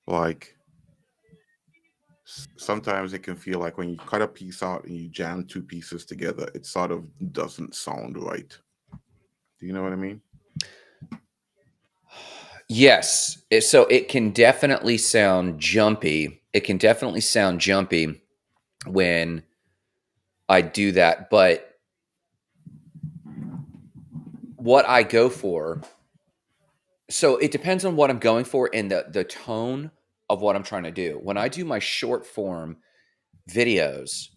Like sometimes it can feel like when you cut a piece out and you jam two pieces together, it sort of doesn't sound right. Do you know what I mean? Yes. So it can definitely sound jumpy. It can definitely sound jumpy when I do that. But what I go for, so it depends on what I'm going for and the tone of what I'm trying to do. When I do my short form videos,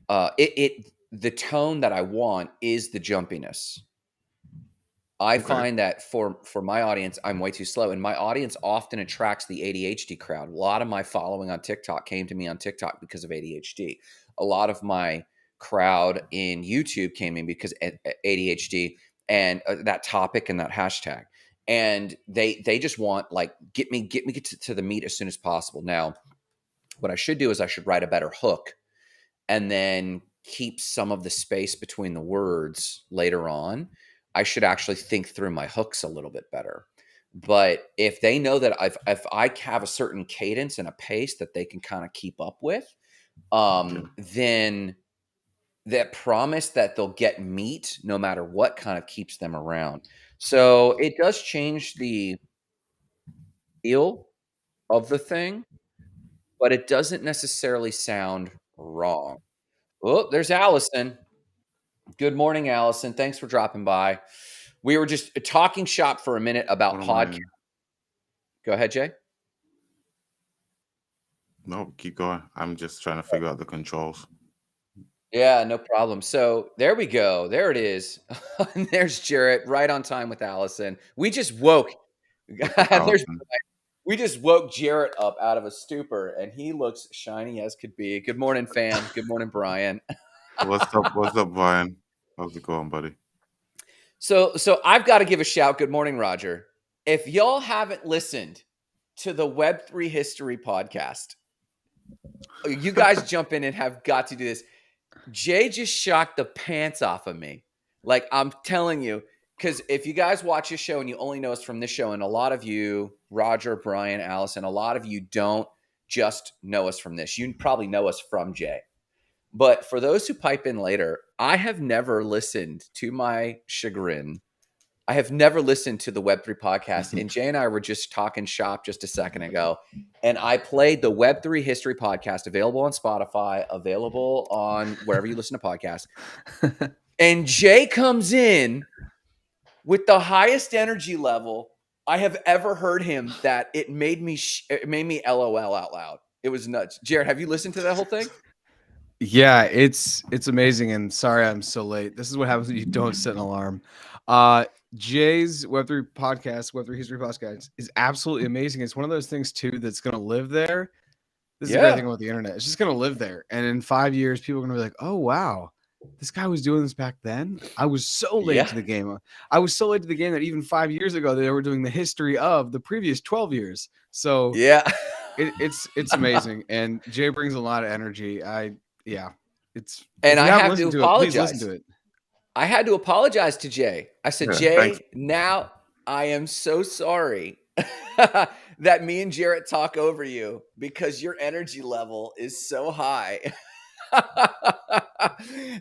the tone that I want is the jumpiness. I Okay. find that for my audience, I'm way too slow, and my audience often attracts the ADHD crowd. A lot of my following on TikTok came to me on TikTok because of ADHD. A lot of my crowd in YouTube came in because of ADHD and that topic and that hashtag. And they just want like get to the meat as soon as possible. Now, what I should do is I should write a better hook and then keep some of the space between the words later on. I should actually think through my hooks a little bit better. But if they know that if I have a certain cadence and a pace that they can kind of keep up with, Yeah. then that promise that they'll get meat no matter what kind of keeps them around. So it does change the feel of the thing, but it doesn't necessarily sound wrong. Oh, there's Allison. Good morning, Allison. Thanks for dropping by. We were just talking shop for a minute What about am podcast. I? Go ahead, Jay. No, keep going. I'm just trying to figure out the controls. Yeah, no problem. So there we go. There it is. And there's Jarrett, right on time with Allison. We just woke. What's up, There's Allison? we just woke Jarrett up out of a stupor, and he looks shiny as could be. Good morning, fam. Good morning, Brian. What's up? What's up, Brian? How's it going, buddy? So I've got to give a shout. Good morning, Roger. If y'all haven't listened to the Web3 History podcast, you guys jump in and have got to do this. Jay just shocked the pants off of me. Like, I'm telling you, because if you guys watch this show and you only know us from this show, and a lot of you, Roger, Brian, Allison, a lot of you don't just know us from this. You probably know us from Jay. But for those who pipe in later, I have never listened, to my chagrin, I have never listened to the Web3 podcast. And Jay and I were just talking shop just a second ago. And I played the Web3 History podcast, available on Spotify, available on wherever you listen to podcasts. And Jay comes in with the highest energy level I have ever heard him, that it made me LOL out loud. It was nuts. Jared, have you listened to that whole thing? Yeah, it's amazing. And sorry I'm so late. This is what happens when you don't set an alarm. Jay's Web3 podcast, Web3 History podcast, is absolutely amazing. It's one of those things too that's gonna live there. This is the great thing about the internet. It's just gonna live there. And in 5 years, people are gonna be like, oh wow, this guy was doing this back then. I was so late to the game. I was so late to the game that even 5 years ago they were doing the history of the previous 12 years. So Yeah. it's amazing. And Jay brings a lot of energy. It's And if I you haven't have to listened to it, please listen apologize. to it. I had to apologize to Jay. I said, Yeah, thanks. Jay, now I am so sorry that me and Jarrett talk over you because your energy level is so high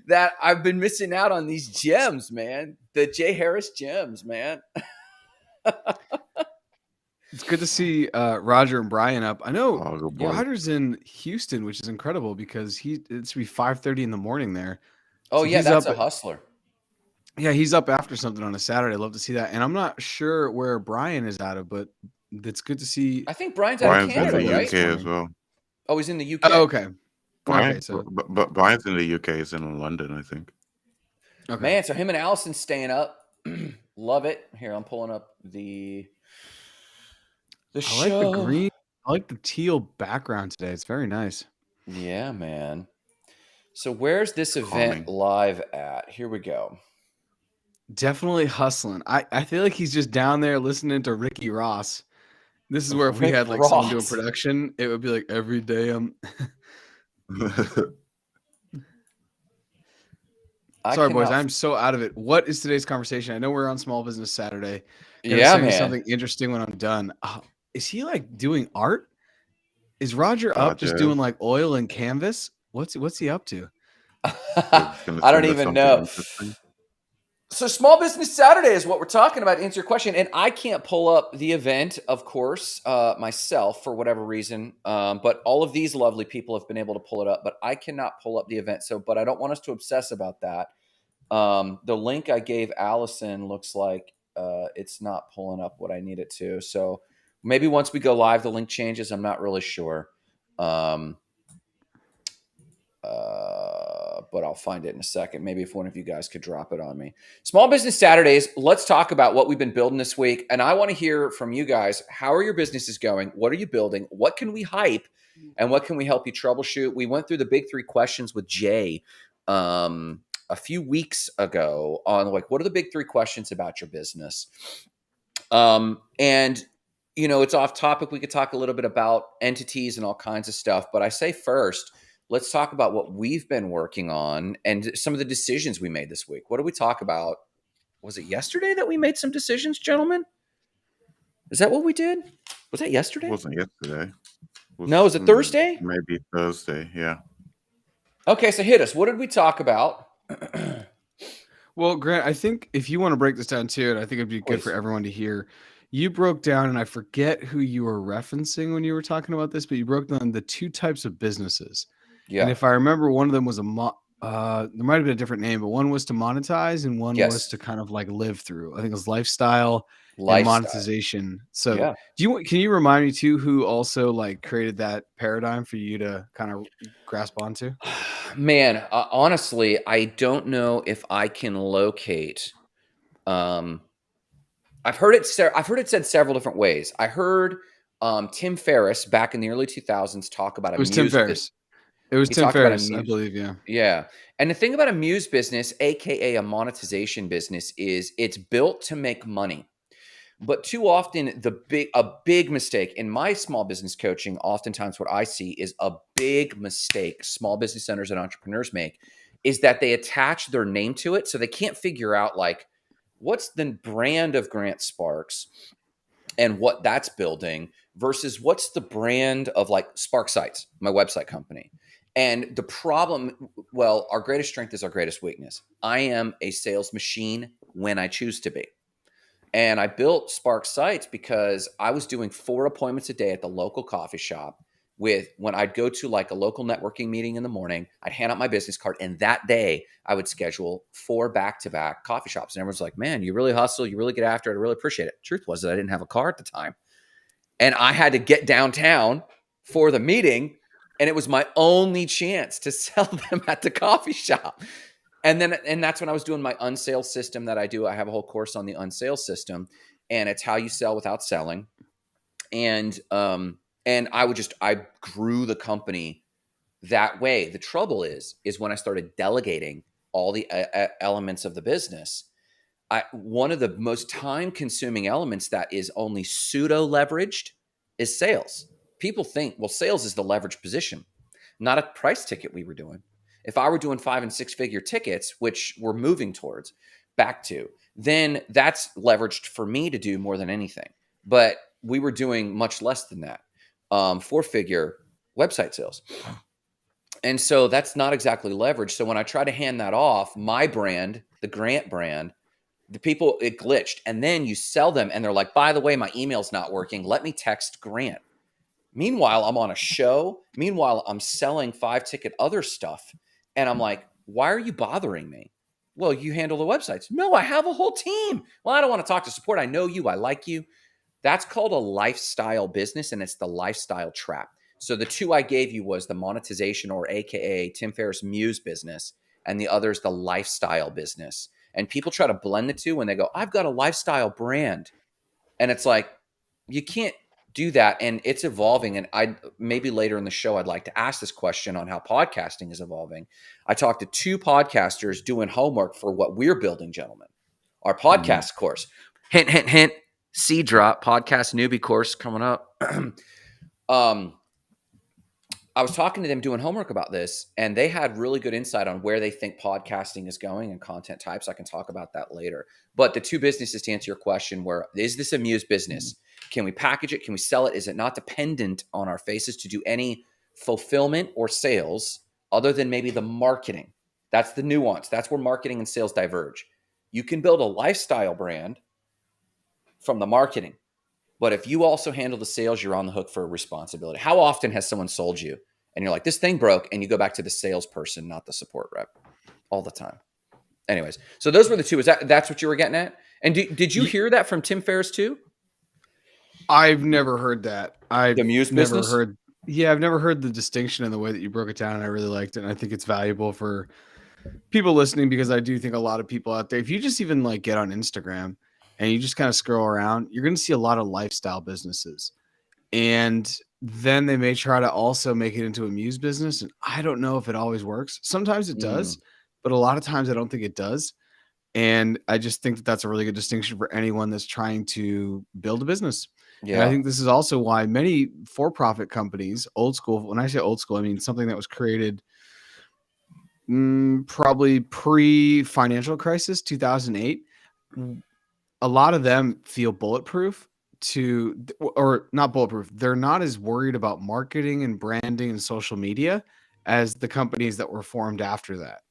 that I've been missing out on these gems, man. The Jay Harris gems, man. It's good to see Roger and Brian up. I know Oh, good boy. Roger's in Houston, which is incredible because it's be 5:30 in the morning there. Oh, So yeah, he's that's up. a hustler. Yeah, he's up after something on a Saturday. I'd love to see that. And I'm not sure where Brian is out of, but it's good to see. I think Brian's out of Brian's in Canada, the everybody right? this UK as morning. well. Oh, he's in the UK. Oh, okay. Brian, Okay, so but Brian's in the UK. He's in London, I think. okay. Man, so him and Allison staying up. Love it. Here, I'm pulling up the I show. like the green. I like the teal background today. It's very nice. Yeah, man. So where's this It's event calming. live at? Here we go. Definitely hustling. I feel like he's just down there listening to Ricky Ross. This is where if we Rick had like someone doing Ross. production, it would be like every day I'm sorry, boys. I'm so out of it. What is today's conversation? I know we're on Small Business Saturday. Gonna Yeah, send me man. something interesting when I'm done. is he like doing art? Is Roger up just Jeff. doing like oil and canvas? What's he up to? He's gonna I don't send us even something know. interesting. So Small Business Saturday is what we're talking about, to answer your question. And I can't pull up the event, of course, myself for whatever reason. But all of these lovely people have been able to pull it up, but I cannot pull up the event. But I don't want us to obsess about that. The link I gave Allison looks like it's not pulling up what I need it to. So maybe once we go live, the link changes. I'm not really sure. But I'll find it in a second. Maybe if one of you guys could drop it on me. Small Business Saturdays, let's talk about what we've been building this week. And I want to hear from you guys. How are your businesses going? What are you building? What can we hype? And what can we help you troubleshoot? We went through the big 3 questions with Jay a few weeks ago on like, what are the big 3 questions about your business? And you know, it's off topic. We could talk a little bit about entities and all kinds of stuff. But I say first, let's talk about what we've been working on and some of the decisions we made this week. What did we talk about? Was it yesterday that we made some decisions, gentlemen? Is that what we did? Was that yesterday? It wasn't yesterday. No, was it Thursday? Maybe Thursday, yeah. Okay, so hit us. What did we talk about? Well, Grant, I think if you want to break this down too, and I think it'd be good for everyone to hear, you broke down, and I forget who you were referencing when you were talking about this, but you broke down the 2 types of businesses. Yeah. And if I remember, one of them was there might have been a different name, but one was to monetize and one was to kind of like live through. I think it was lifestyle. And monetization. So can you remind me too who also like created that paradigm for you to kind of grasp onto? Man, honestly, I don't know if I can locate. I've heard it said several different ways. I heard Tim Ferriss back in the early 2000s talk about It was Tim Ferriss. It was Tim Ferriss, I believe. Yeah. Yeah. And the thing about a muse business, aka a monetization business, is it's built to make money. But too often, a big mistake in my small business coaching, oftentimes what I see is a big mistake small business owners and entrepreneurs make is that they attach their name to it. So they can't figure out like, what's the brand of Grant Sparks and what that's building versus what's the brand of like Spark Sites, my website company. And the problem, well, our greatest strength is our greatest weakness. I am a sales machine when I choose to be. And I built Spark Sites because I was doing 4 appointments a day at the local coffee shop when I'd go to like a local networking meeting in the morning, I'd hand out my business card. And that day I would schedule 4 back-to-back coffee shops. And everyone's like, man, you really hustle. You really get after it. I really appreciate it. Truth was that I didn't have a car at the time. And I had to get downtown for the meeting. And it was my only chance to sell them at the coffee shop. And that's when I was doing my unsale system that I do. I have a whole course on the unsale system, and it's how you sell without selling. And I grew the company that way. The trouble is when I started delegating all the elements of the business, one of the most time-consuming elements that is only pseudo-leveraged is sales. People think, well, sales is the leverage position, not a price ticket we were doing. If I were doing 5 and 6 figure tickets, which we're moving towards back to, then that's leveraged for me to do more than anything. But we were doing much less than that, 4-figure website sales. And so that's not exactly leverage. So when I try to hand that off, my brand, the Grant brand, the people, it glitched. And then you sell them and they're like, by the way, my email's not working. Let me text Grant. Meanwhile, I'm on a show. Meanwhile, I'm selling 5-ticket other stuff. And I'm like, why are you bothering me? Well, you handle the websites. No, I have a whole team. Well, I don't want to talk to support. I know you. I like you. That's called a lifestyle business, and it's the lifestyle trap. So the 2 I gave you was the monetization, or AKA Tim Ferriss Muse business, and the other is the lifestyle business. And people try to blend the 2 when they go, I've got a lifestyle brand. And it's like, you can't do that, and it's evolving. And maybe later in the show I'd like to ask this question on how podcasting is evolving. I talked to 2 podcasters doing homework for what we're building, gentlemen. Our podcast course. Hint, hint, hint. Seed drop podcast newbie course coming up. I was talking to them doing homework about this, and they had really good insight on where they think podcasting is going and content types. I can talk about that later. But the 2 businesses, to answer your question, is this a Muse business? Can we package it? Can we sell it? Is it not dependent on our faces to do any fulfillment or sales other than maybe the marketing? That's the nuance. That's where marketing and sales diverge. You can build a lifestyle brand from the marketing, but if you also handle the sales, you're on the hook for a responsibility. How often has someone sold you and you're like, this thing broke, and you go back to the salesperson, not the support rep? All the time. Anyways, so those were the two. That's what you were getting at? And did you hear that from Tim Ferriss too? I've never heard that. The Muse business? Yeah, I've never heard the distinction in the way that you broke it down, and I really liked it. And I think it's valuable for people listening, because I do think a lot of people out there, if you just even like get on Instagram and you just kind of scroll around, you're going to see a lot of lifestyle businesses. And then they may try to also make it into a Muse business. And I don't know if it always works. Sometimes it does, but a lot of times I don't think it does. And I just think that that's a really good distinction for anyone that's trying to build a business. Yeah. And I think this is also why many for-profit companies, old school, when I say old school, I mean something that was created probably pre-financial crisis, 2008. A lot of them feel bulletproof or not bulletproof. They're not as worried about marketing and branding and social media as the companies that were formed after that.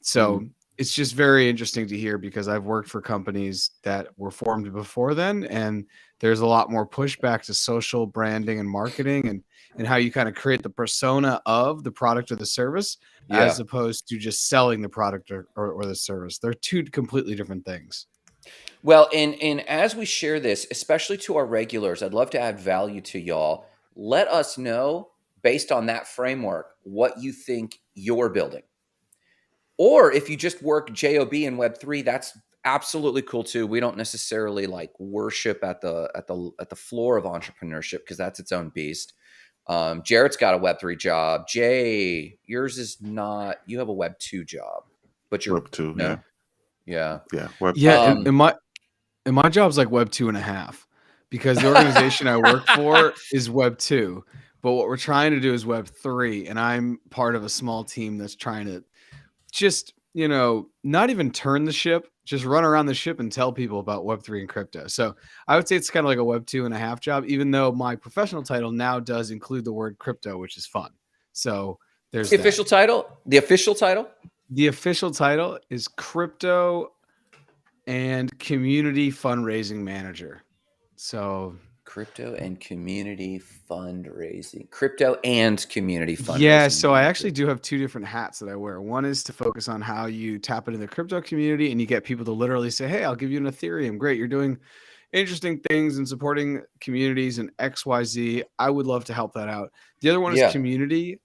So it's just very interesting to hear, because I've worked for companies that were formed before then, and there's a lot more pushback to social branding and marketing and how you kind of create the persona of the product or the service, as opposed to just selling the product or the service. They're two completely different things. Well, and as we share this, especially to our regulars, I'd love to add value to y'all. Let us know, based on that framework, what you think you're building. Or if you just work JOB in Web3, that's absolutely cool too. We don't necessarily like worship at the floor of entrepreneurship, because that's its own beast. Jarrett's got a Web3 job. Jay, yours is not. You have a Web2 job, but you're Web2. no? Yeah. Web. Yeah. And my job's like Web 2.5, because the organization I work for is Web 2, but what we're trying to do is Web 3, and I'm part of a small team that's trying to just, not even turn the ship, just run around the ship and tell people about Web3 and crypto. So I would say it's kind of like a Web 2.5 job, even though my professional title now does include the word crypto, which is fun. So there's the official title. The official title. The official title is Crypto and Community Fundraising Manager. So Crypto and community fundraising. Crypto and community fundraising. Yeah, so I actually do have two different hats that I wear. One is to focus on how you tap into the crypto community and you get people to literally say, hey, I'll give you an Ethereum. Great, you're doing interesting things and supporting communities and XYZ. I would love to help that out. The other one is community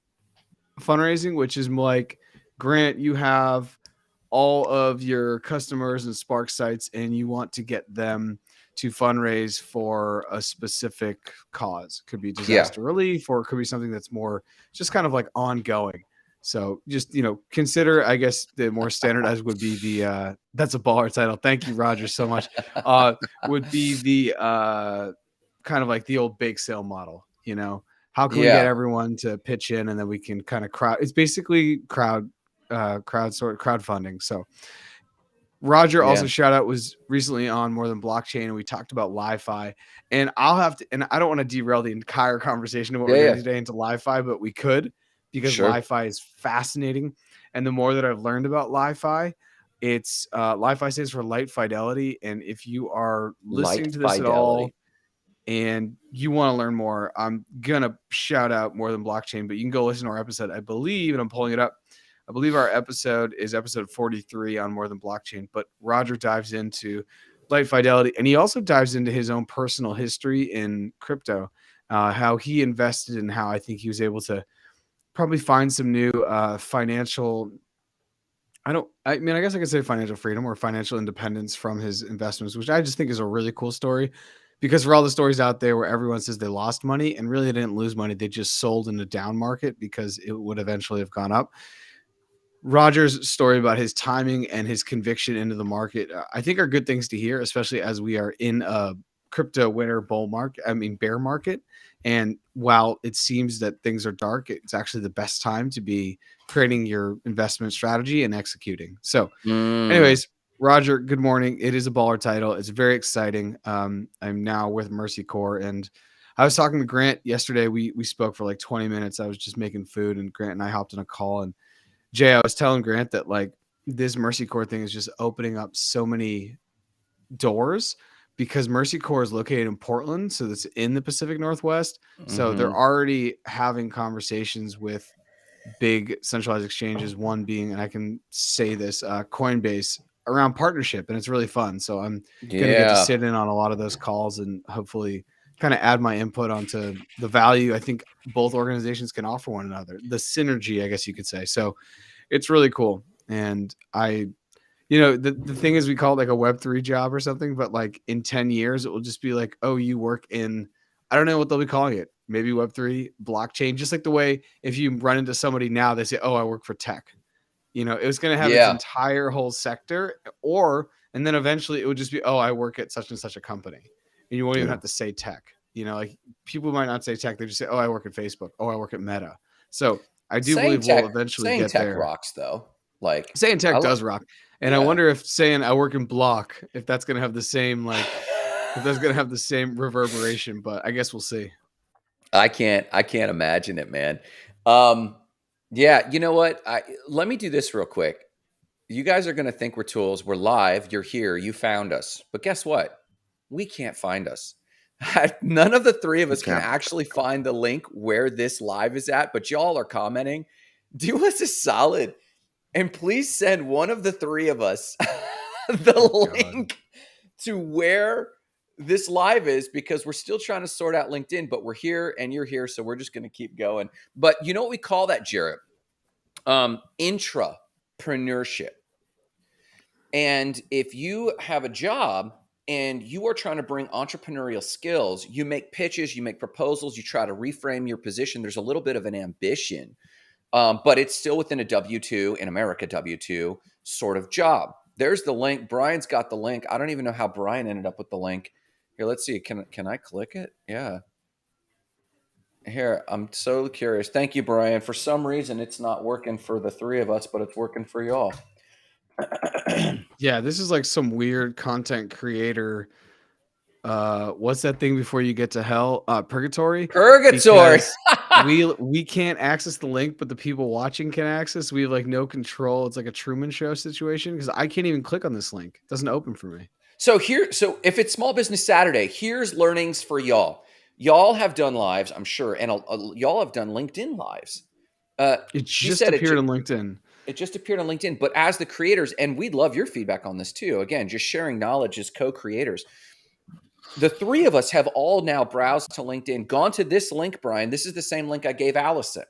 fundraising, which is like, Grant, you have all of your customers and Spark sites and you want to get them to fundraise for a specific cause. Could be disaster relief, or it could be something that's more just kind of like ongoing. So just, consider, I guess the more standardized would be the, that's a baller title. Thank you, Roger, so much. Would be the kind of like the old bake sale model, how can we get everyone to pitch in, and then we can kind of it's basically crowdfunding. So Roger also shout out was recently on More Than Blockchain, and we talked about Li-Fi, and and I don't want to derail the entire conversation of what we're doing today into Li-Fi, but we could, because Li-Fi is fascinating. And the more that I've learned about Li-Fi, it's Li-Fi stands for light fidelity. And if you are listening to this at all and you want to learn more, I'm going to shout out More Than Blockchain, but you can go listen to our episode, I believe, and I'm pulling it up. I believe our episode is episode 43 on More Than Blockchain, but Roger dives into light fidelity, and he also dives into his own personal history in crypto, how he invested, and how I think he was able to probably find some new financial, I guess I could say financial freedom or financial independence from his investments, which I just think is a really cool story, because for all the stories out there where everyone says they lost money, and really they didn't lose money, they just sold in the down market because it would eventually have gone up. Roger's story about his timing and his conviction into the market, I think, are good things to hear, especially as we are in a crypto winter bear market. And while it seems that things are dark, it's actually the best time to be creating your investment strategy and executing. So anyways, Roger, good morning. It is a baller title. It's very exciting. I'm now with Mercy Corps, and I was talking to Grant yesterday. We spoke for like 20 minutes. I was just making food, and Grant and I hopped on a call. And Jay, I was telling Grant that like this Mercy Corps thing is just opening up so many doors because Mercy Corps is located in Portland, so that's in the Pacific Northwest. So they're already having conversations with big centralized exchanges, one being, and I can say this, Coinbase, around partnership, and it's really fun. So I'm going to get to Yeah. sit in on a lot of those calls and hopefully kind of add my input onto the value I think both organizations can offer one another, the synergy, I guess you could say. So it's really cool. And the thing is, we call it like a Web3 job or something, but like in 10 years, it will just be like, oh, you work in, I don't know what they'll be calling it. Maybe Web3 blockchain, just like the way if you run into somebody now, they say, oh, I work for tech. It was going to have its Yeah. entire whole sector, and then eventually it would just be, oh, I work at such and such a company. And you won't even have to say tech. Like people might not say tech. They just say, oh, I work at Facebook. Oh, I work at Meta. So I do believe we'll eventually saying get tech there. rocks though. Like Saying tech does rock. And I wonder if saying I work in block, if that's going to have the same, if that's going to have the same reverberation, but I guess we'll see. I can't imagine it, man. Yeah, you know what? Let me do this real quick. You guys are going to think we're tools. We're live. You're here. You found us. But guess what? We can't find us. None of the three of us can actually find the link where this live is at, but y'all are commenting. Do us a solid and please send one of the three of us the link to where this live is, because we're still trying to sort out LinkedIn, but we're here and you're here. So we're just going to keep going. But you know what we call that, Jarrett? Intrapreneurship. And if you have a job and you are trying to bring entrepreneurial skills, you make pitches, you make proposals, you try to reframe your position. There's a little bit of an ambition, but it's still within a W-2, in America, W-2 sort of job. There's the link. Brian's got the link. I don't even know how Brian ended up with the link. Here, let's see. Can I click it? Yeah. Here, I'm so curious. Thank you, Brian. For some reason, it's not working for the three of us, but it's working for y'all. Yeah, this is like some weird content creator. What's that thing before you get to hell? Purgatory. We can't access the link, but the people watching can access. We have like no control. It's like a Truman Show situation because I can't even click on this link. It doesn't open for me. So if it's Small Business Saturday, here's learnings for y'all. Y'all have done lives, I'm sure, and y'all have done LinkedIn lives. It just appeared on LinkedIn. It just appeared on LinkedIn. But as the creators, and we'd love your feedback on this too. Again, just sharing knowledge as co-creators. The three of us have all now browsed to LinkedIn, gone to this link, Brian. This is the same link I gave Allison.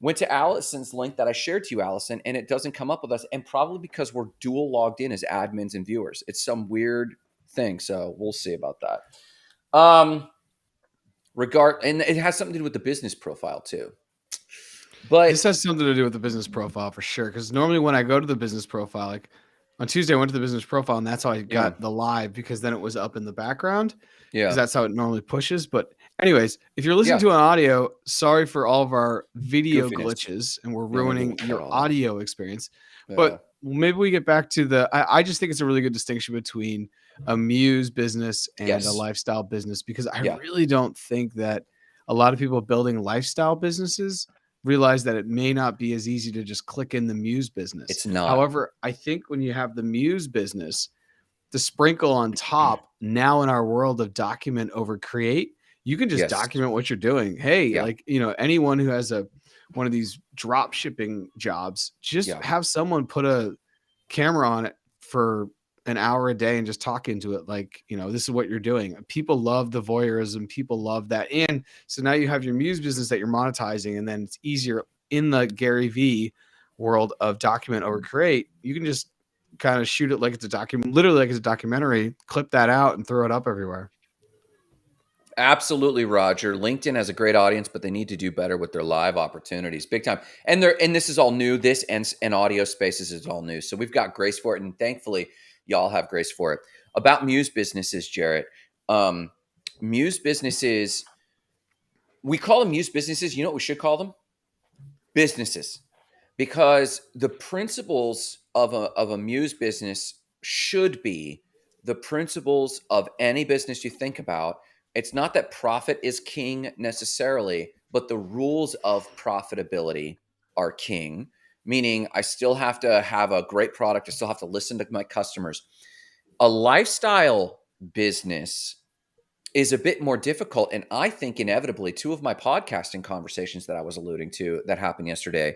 Went to Allison's link that I shared to you, Allison, and it doesn't come up with us. And probably because we're dual logged in as admins and viewers. It's some weird thing. So we'll see about that. And it has something to do with the business profile too. But this has something to do with the business profile for sure. Because normally when I go to the business profile, like on Tuesday, I went to the business profile, and that's how I got the live, because then it was up in the background. Yeah, because that's how it normally pushes. But anyways, if you're listening to an audio, sorry for all of our video glitches, and we're ruining your audio experience. Yeah. But maybe we get back to I just think it's a really good distinction between a muse business and a lifestyle business, because I really don't think that a lot of people building lifestyle businesses realize that it may not be as easy to just click in the muse business. It's not. However, I think when you have the muse business, the sprinkle on top, now in our world of document over create, you can just document what you're doing. Hey, like, anyone who has one of these drop shipping jobs, just have someone put a camera on it for an hour a day and just talk into it. Like, this is what you're doing. People love the voyeurism. People love that. And so now you have your muse business that you're monetizing, and then it's easier in the Gary V world of document over create. You can just kind of shoot it like it's a document, literally like it's a documentary, clip that out and throw it up everywhere. Absolutely, Roger. LinkedIn has a great audience, but they need to do better with their live opportunities, big time. And this is all new. This and audio spaces is all new. So we've got grace for it, and thankfully, y'all have grace for it. About muse businesses, Jarrett. Muse businesses, we call them muse businesses. You know what we should call them? Businesses. Because the principles of a muse business should be the principles of any business you think about. It's not that profit is king necessarily, but the rules of profitability are king, meaning I still have to have a great product. I still have to listen to my customers. A lifestyle business is a bit more difficult. And I think inevitably, two of my podcasting conversations that I was alluding to that happened yesterday,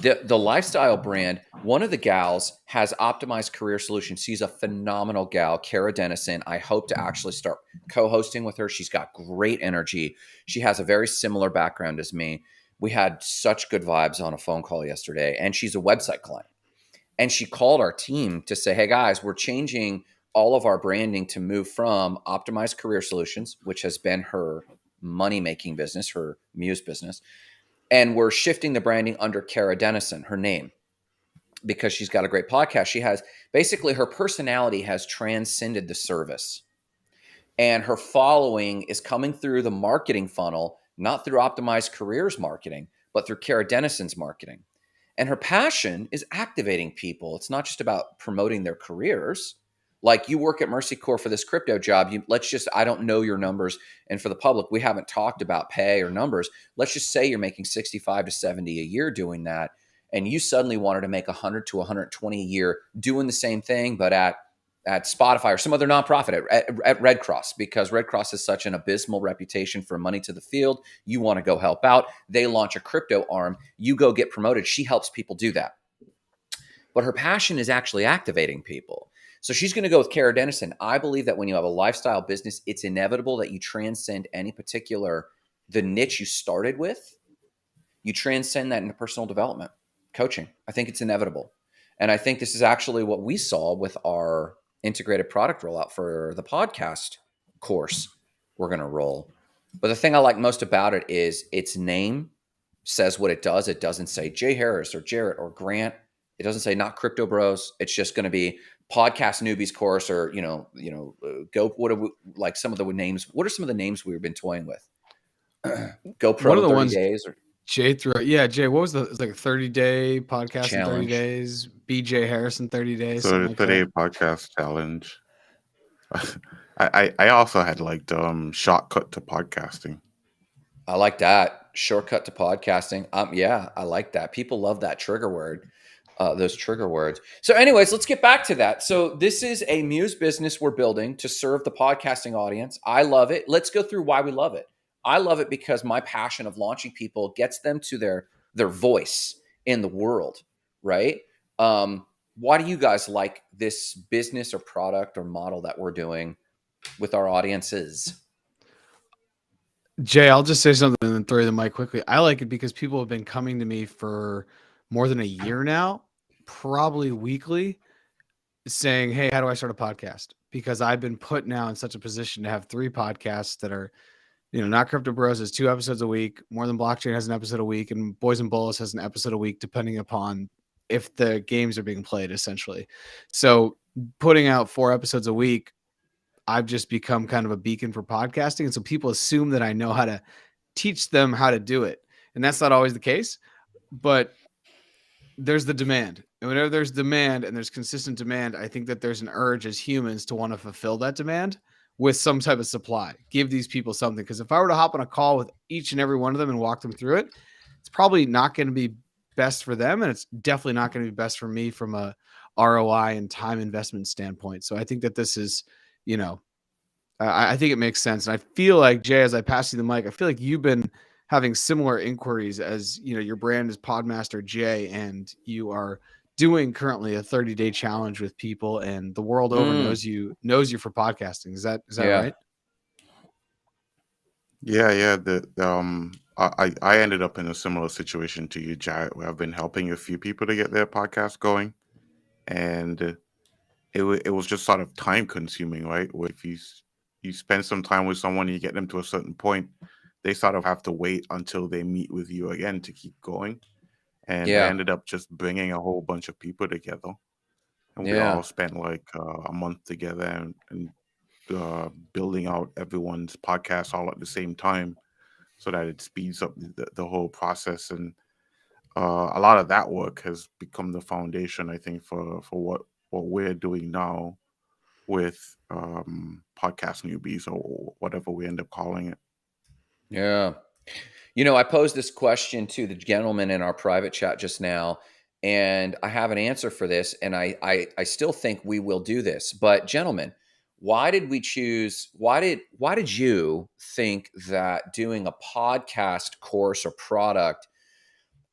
the lifestyle brand, one of the gals has optimized career solutions. She's a phenomenal gal, Kara Dennison. I hope to actually start co-hosting with her. She's got great energy. She has a very similar background as me. We had such good vibes on a phone call yesterday, and she's a website client. And she called our team to say, hey guys, we're changing all of our branding to move from optimized career solutions, which has been her money-making business, her Muse business, and we're shifting the branding under Kara Dennison, her name, because she's got a great podcast. She has basically her personality has transcended the service, and her following is coming through the marketing funnel, not through Optimized Careers marketing, but through Kara Dennison's marketing. And her passion is activating people. It's not just about promoting their careers. Like you work at Mercy Corps for this crypto job. I don't know your numbers. And for the public, we haven't talked about pay or numbers. Let's just say you're making 65 to 70 a year doing that. And you suddenly wanted to make 100 to 120 a year doing the same thing, but at Spotify or some other nonprofit at Red Cross, because Red Cross has such an abysmal reputation for money to the field. You want to go help out. They launch a crypto arm. You go get promoted. She helps people do that. But her passion is actually activating people. So she's going to go with Kara Dennison. I believe that when you have a lifestyle business, it's inevitable that you transcend the niche you started with. You transcend that into personal development, coaching. I think it's inevitable. And I think this is actually what we saw with our integrated product rollout for the podcast course we're going to roll. But the thing I like most about it is its name says what it does. It doesn't say Jay Harris or Jarrett or Grant. It doesn't say not Crypto Bros. It's just going to be podcast newbies course, or go. What are like some of the names? What are some of the names we've been toying with? GoPro One of the 30 ones days or Jay Jay, what was it's like a 30-day podcast challenge. in 30 days, BJ Harris in 30 days, So something the like 30 that. podcast challenge. I also had like the shortcut to podcasting. I like that. Shortcut to podcasting. Yeah, I like that. People love that trigger word, those trigger words. So anyways, let's get back to that. So this is a Muse business we're building to serve the podcasting audience. I love it. Let's go through why we love it. I love it because my passion of launching people gets them to their voice in the world, right? Why do you guys like this business or product or model that we're doing with our audiences? Jay, I'll just say something and then throw you the mic quickly. I like it because people have been coming to me for more than a year now, probably weekly, saying, hey, how do I start a podcast? Because I've been put now in such a position to have 3 podcasts that are, not Crypto Bros has 2 episodes a week, More Than Blockchain has an episode a week, and Boys and Bullets has an episode a week, depending upon if the games are being played, essentially. So putting out 4 episodes a week, I've just become kind of a beacon for podcasting. And so people assume that I know how to teach them how to do it. And that's not always the case, but there's the demand. And whenever there's demand and there's consistent demand, I think that there's an urge as humans to want to fulfill that demand with some type of supply. Give these people something. Because if I were to hop on a call with each and every one of them and walk them through it, it's probably not going to be best for them. And it's definitely not going to be best for me from a ROI and time investment standpoint. So I think that this is, I think it makes sense. And I feel like, Jay, as I pass you the mic, I feel like you've been having similar inquiries as, your brand is Podmaster Jay, and you are doing currently a 30-day challenge with people, and the world over knows you for podcasting. Is that right? Yeah. I ended up in a similar situation to you, Jarrett, where I've been helping a few people to get their podcast going, and it was just sort of time consuming, right? Where if you spend some time with someone, you get them to a certain point, they sort of have to wait until they meet with you again to keep going. And I Yeah. ended up just bringing a whole bunch of people together, and we Yeah. all spent like a month together and building out everyone's podcast all at the same time, so that it speeds up the whole process. And a lot of that work has become the foundation, I think, for what what we're doing now with podcast newbies or whatever we end up calling it. Yeah. I posed this question to the gentleman in our private chat just now, and I have an answer for this, and I still think we will do this. But gentlemen, why did we choose? Why did you think that doing a podcast course or product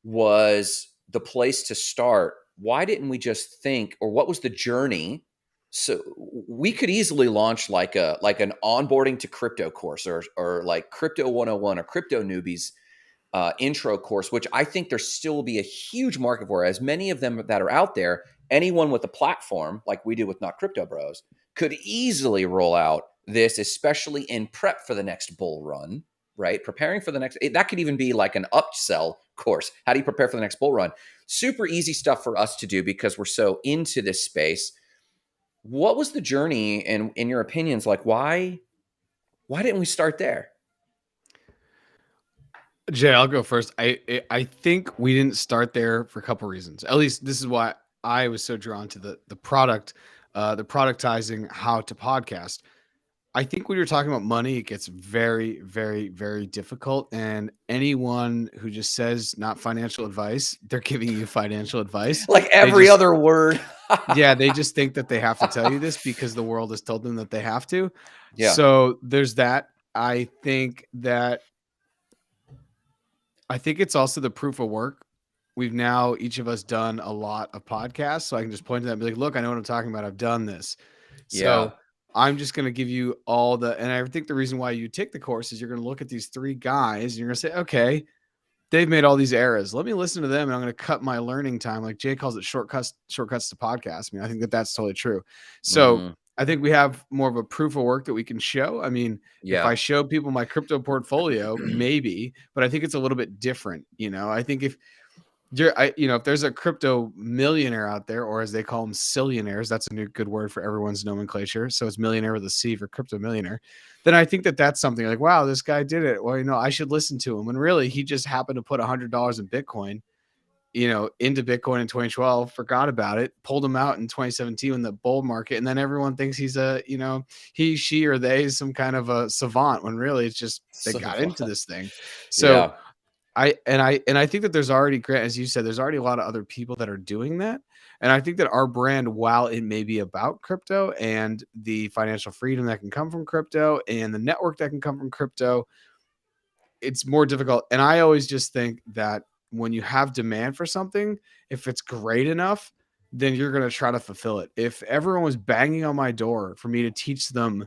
was the place to start? Why didn't we just think, or what was the journey? So we could easily launch like an onboarding to crypto course, or like crypto 101 or crypto newbies intro course, which I think there still will be a huge market for. As many of them that are out there, anyone with a platform like we do with Not Crypto Bros could easily roll out this, especially in prep for the next bull run, right? Preparing for the next, that could even be like an upsell course. How do you prepare for the next bull run? Super easy stuff for us to do because we're so into this space. What was the journey, and in your opinions, like why didn't we start there? Jay, I'll go first. I think we didn't start there for a couple reasons. At least this is why I was so drawn to the product, the productizing how to podcast. I think when you're talking about money, it gets very, very, very difficult. And anyone who just says not financial advice, they're giving you financial advice. Like They every just, other word. yeah, they just think that they have to tell you this because the world has told them that they have to. Yeah. So there's that. I think it's also the proof of work. We've now each of us done a lot of podcasts, so I can just point to that and be like, look, I know what I'm talking about. I've done this. Yeah. So I'm just going to give you all and I think the reason why you take the course is you're going to look at these three guys and you're going to say, okay, they've made all these errors. Let me listen to them and I'm going to cut my learning time. Like Jay calls it shortcuts to podcasts. I mean, I think that's totally true. So I think we have more of a proof of work that we can show. I mean, if I show people my crypto portfolio, maybe, but I think it's a little bit different. I think if there's a crypto millionaire out there, or as they call them, zillionaires, that's a new good word for everyone's nomenclature. So it's millionaire with a C for crypto millionaire. Then I think that that's something like, wow, this guy did it. Well, I should listen to him. When really he just happened to put $100 in Bitcoin, into Bitcoin in 2012, forgot about it, pulled him out in 2017 in the bull market. And then everyone thinks he's he, she, or they is some kind of a savant when really it's just, they got into this thing. So I think that there's already, as you said, there's already a lot of other people that are doing that. And I think that our brand, while it may be about crypto and the financial freedom that can come from crypto and the network that can come from crypto, it's more difficult. And I always just think that when you have demand for something, if it's great enough, then you're going to try to fulfill it. If everyone was banging on my door for me to teach them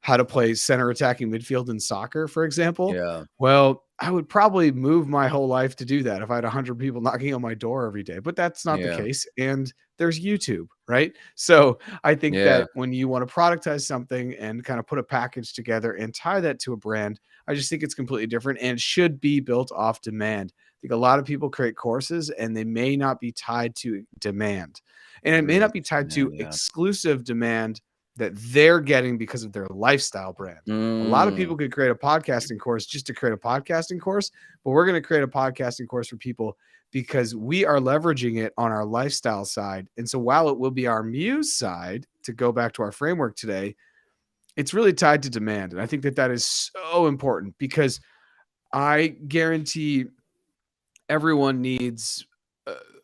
how to play center attacking midfield in soccer, for example, well, I would probably move my whole life to do that if I had 100 people knocking on my door every day, but that's not the case. And there's YouTube, right? So I think that when you want to productize something and kind of put a package together and tie that to a brand, I just think it's completely different and should be built off demand. I think a lot of people create courses and they may not be tied to demand, and it may not be tied to exclusive demand that they're getting because of their lifestyle brand. A lot of people could create a podcasting course just to create a podcasting course, but we're going to create a podcasting course for people because we are leveraging it on our lifestyle side. And so while it will be our muse side, to go back to our framework today, it's really tied to demand. And I think that that is so important because I guarantee everyone needs,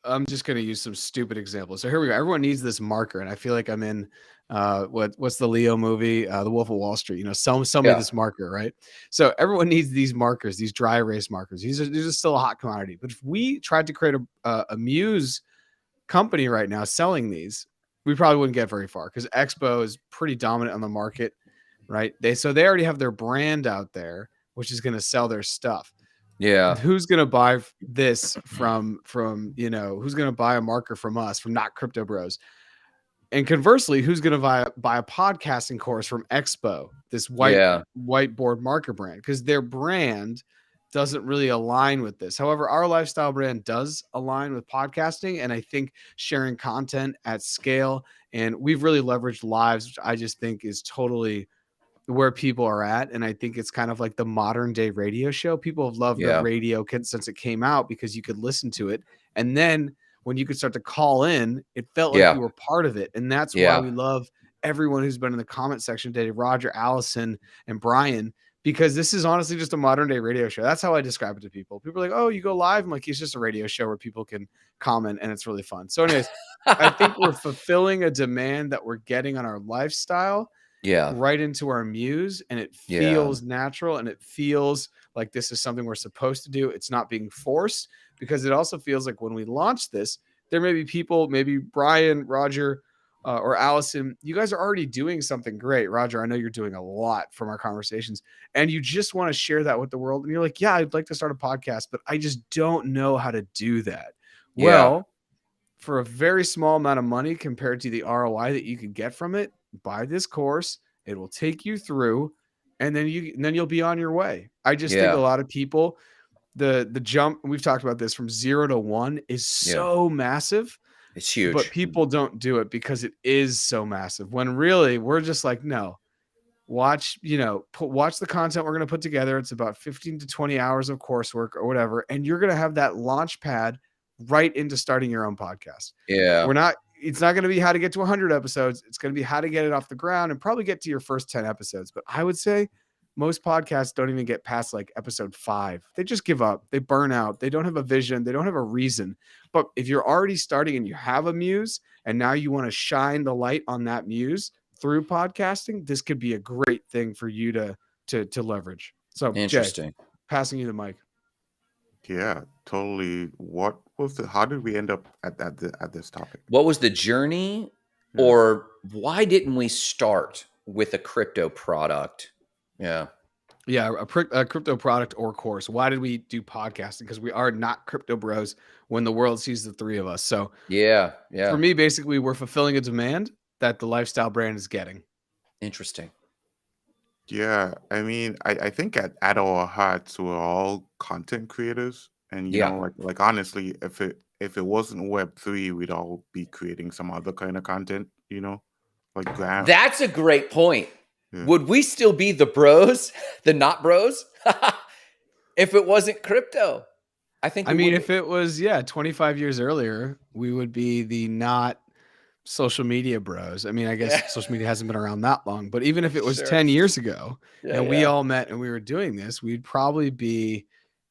I'm just going to use some stupid examples. So here we go. Everyone needs this marker. And I feel like I'm in what's the Leo movie, The Wolf of Wall Street, sell me this marker, right? So everyone needs these markers, these dry erase markers. These are still a hot commodity. But if we tried to create a muse company right now selling these, we probably wouldn't get very far because Expo is pretty dominant on the market, right? They already have their brand out there, which is going to sell their stuff. Who's going to buy this from who's going to buy a marker from us, from Not Crypto Bros? And conversely, who's going to buy a podcasting course from Expo, this whiteboard marker brand? Because their brand doesn't really align with this. However, our lifestyle brand does align with podcasting. And I think sharing content at scale, and we've really leveraged lives, which I just think is totally where people are at. And I think it's kind of like the modern day radio show. People have loved the radio since it came out because you could listen to it. And then when you could start to call in, it felt like Yeah. you were part of it. And that's why Yeah. we love everyone who's been in the comment section today, Roger, Allison, and Brian, because this is honestly just a modern day radio show. That's how I describe it to people. People are like, oh, you go live? I'm like, it's just a radio show where people can comment and it's really fun. So anyways, I think we're fulfilling a demand that we're getting on our lifestyle Yeah. right into our muse, and it Yeah. feels natural, and it feels like this is something we're supposed to do. It's not being forced, because it also feels like when we launch this, there may be people, maybe Brian, Roger, or Allison, you guys are already doing something great. Roger, I know you're doing a lot from our conversations, and you just want to share that with the world. And you're like, yeah, I'd like to start a podcast, but I just don't know how to do that. Yeah. Well, for a very small amount of money compared to the ROI that you could get from it, buy this course. It will take you through, and then you'll be on your way. I just think a Yeah. lot of people, the jump, we've talked about this, from 0 to 1 is so massive, It's huge. but people don't do it because it is so massive, when really we're just like, no, watch the content we're going to put together. It's about 15 to 20 hours of coursework or whatever, and you're going to have that launch pad right into starting your own podcast. Yeah. It's not going to be how to get to 100 episodes. It's going to be how to get it off the ground and probably get to your first 10 episodes. But I would say most podcasts don't even get past like episode 5. They just give up. They burn out. They don't have a vision. They don't have a reason. But if you're already starting and you have a muse, and now you want to shine the light on that muse through podcasting, this could be a great thing for you to leverage. So Interesting. Jay, passing you the mic. Yeah, totally. How did we end up at this topic? What was the journey, Yeah. or why didn't we start with a crypto product? Yeah. Yeah, a crypto product or course. Why did we do podcasting? Because we are not crypto bros when the world sees the three of us. So Yeah. Yeah. for me, basically, we're fulfilling a demand that the lifestyle brand is getting. Interesting. Yeah, I mean, I think at our hearts we're all content creators, and you Yeah. know, like honestly, if it wasn't Web3, we'd all be creating some other kind of content, you know, like Graham. That's a great point. Yeah. Would we still be the bros, the not bros, if it wasn't crypto? I think. I mean, if it was 25 years earlier, we would be the not social media bros. I mean, I guess Yeah. social media hasn't been around that long, but even if it was Sure. 10 years ago Yeah, and we yeah. all met and we were doing this, we'd probably be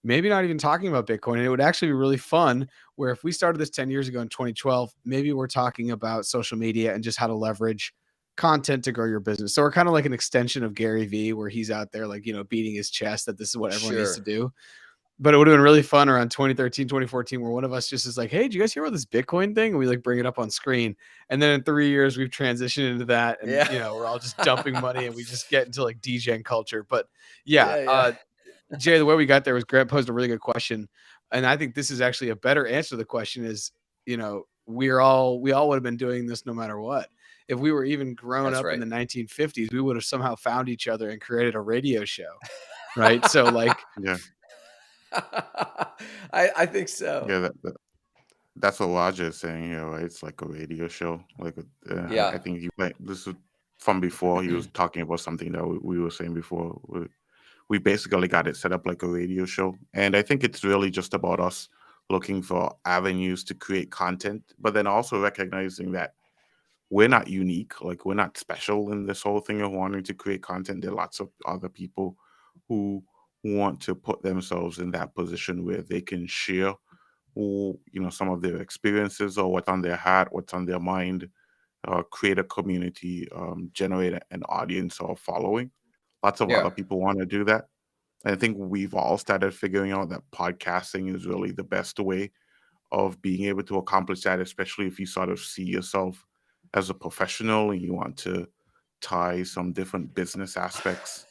maybe not even talking about Bitcoin. And it would actually be really fun, where if we started this 10 years ago in 2012, maybe we're talking about social media and just how to leverage content to grow your business. So we're kind of like an extension of Gary Vee, where he's out there like, beating his chest that this is what everyone needs to do. But it would have been really fun around 2013, 2014, where one of us just is like, hey, did you guys hear about this Bitcoin thing? And we like bring it up on screen. And then in 3 years, we've transitioned into that. And, we're all just dumping money and we just get into like DJing culture. But Jay, the way we got there was Grant posed a really good question. And I think this is actually a better answer to the question is, we all would have been doing this no matter what. If we were even grown That's up right. in the 1950s, we would have somehow found each other and created a radio show. Right. So like, Yeah, I think so. yeah, that's what Roger is saying. It's like a radio show. Like, Yeah. I think this is from before. He was talking about something that we were saying before. We basically got it set up like a radio show, and I think it's really just about us looking for avenues to create content, but then also recognizing that we're not unique. Like, we're not special in this whole thing of wanting to create content. There are lots of other people who want to put themselves in that position where they can share, some of their experiences or what's on their heart, what's on their mind, create a community, generate an audience or following. Lots of Yeah. other people want to do that. And I think we've all started figuring out that podcasting is really the best way of being able to accomplish that, especially if you sort of see yourself as a professional and you want to tie some different business aspects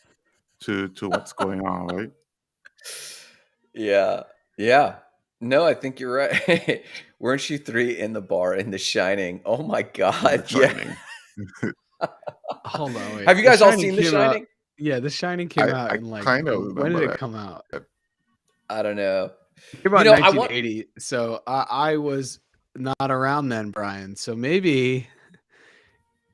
to what's going on, right? Yeah. Yeah. No, I think you're right. Weren't you three in the bar in The Shining? Oh my God. The Yeah. Shining. hold on. Wait. Have you The guys all Shining seen The came out- Shining? Yeah, The Shining came out I in like, kind of when did remember it that. come out? I don't know. It came out You in know, I want- 1980. So I was not around then, Brian. So maybe,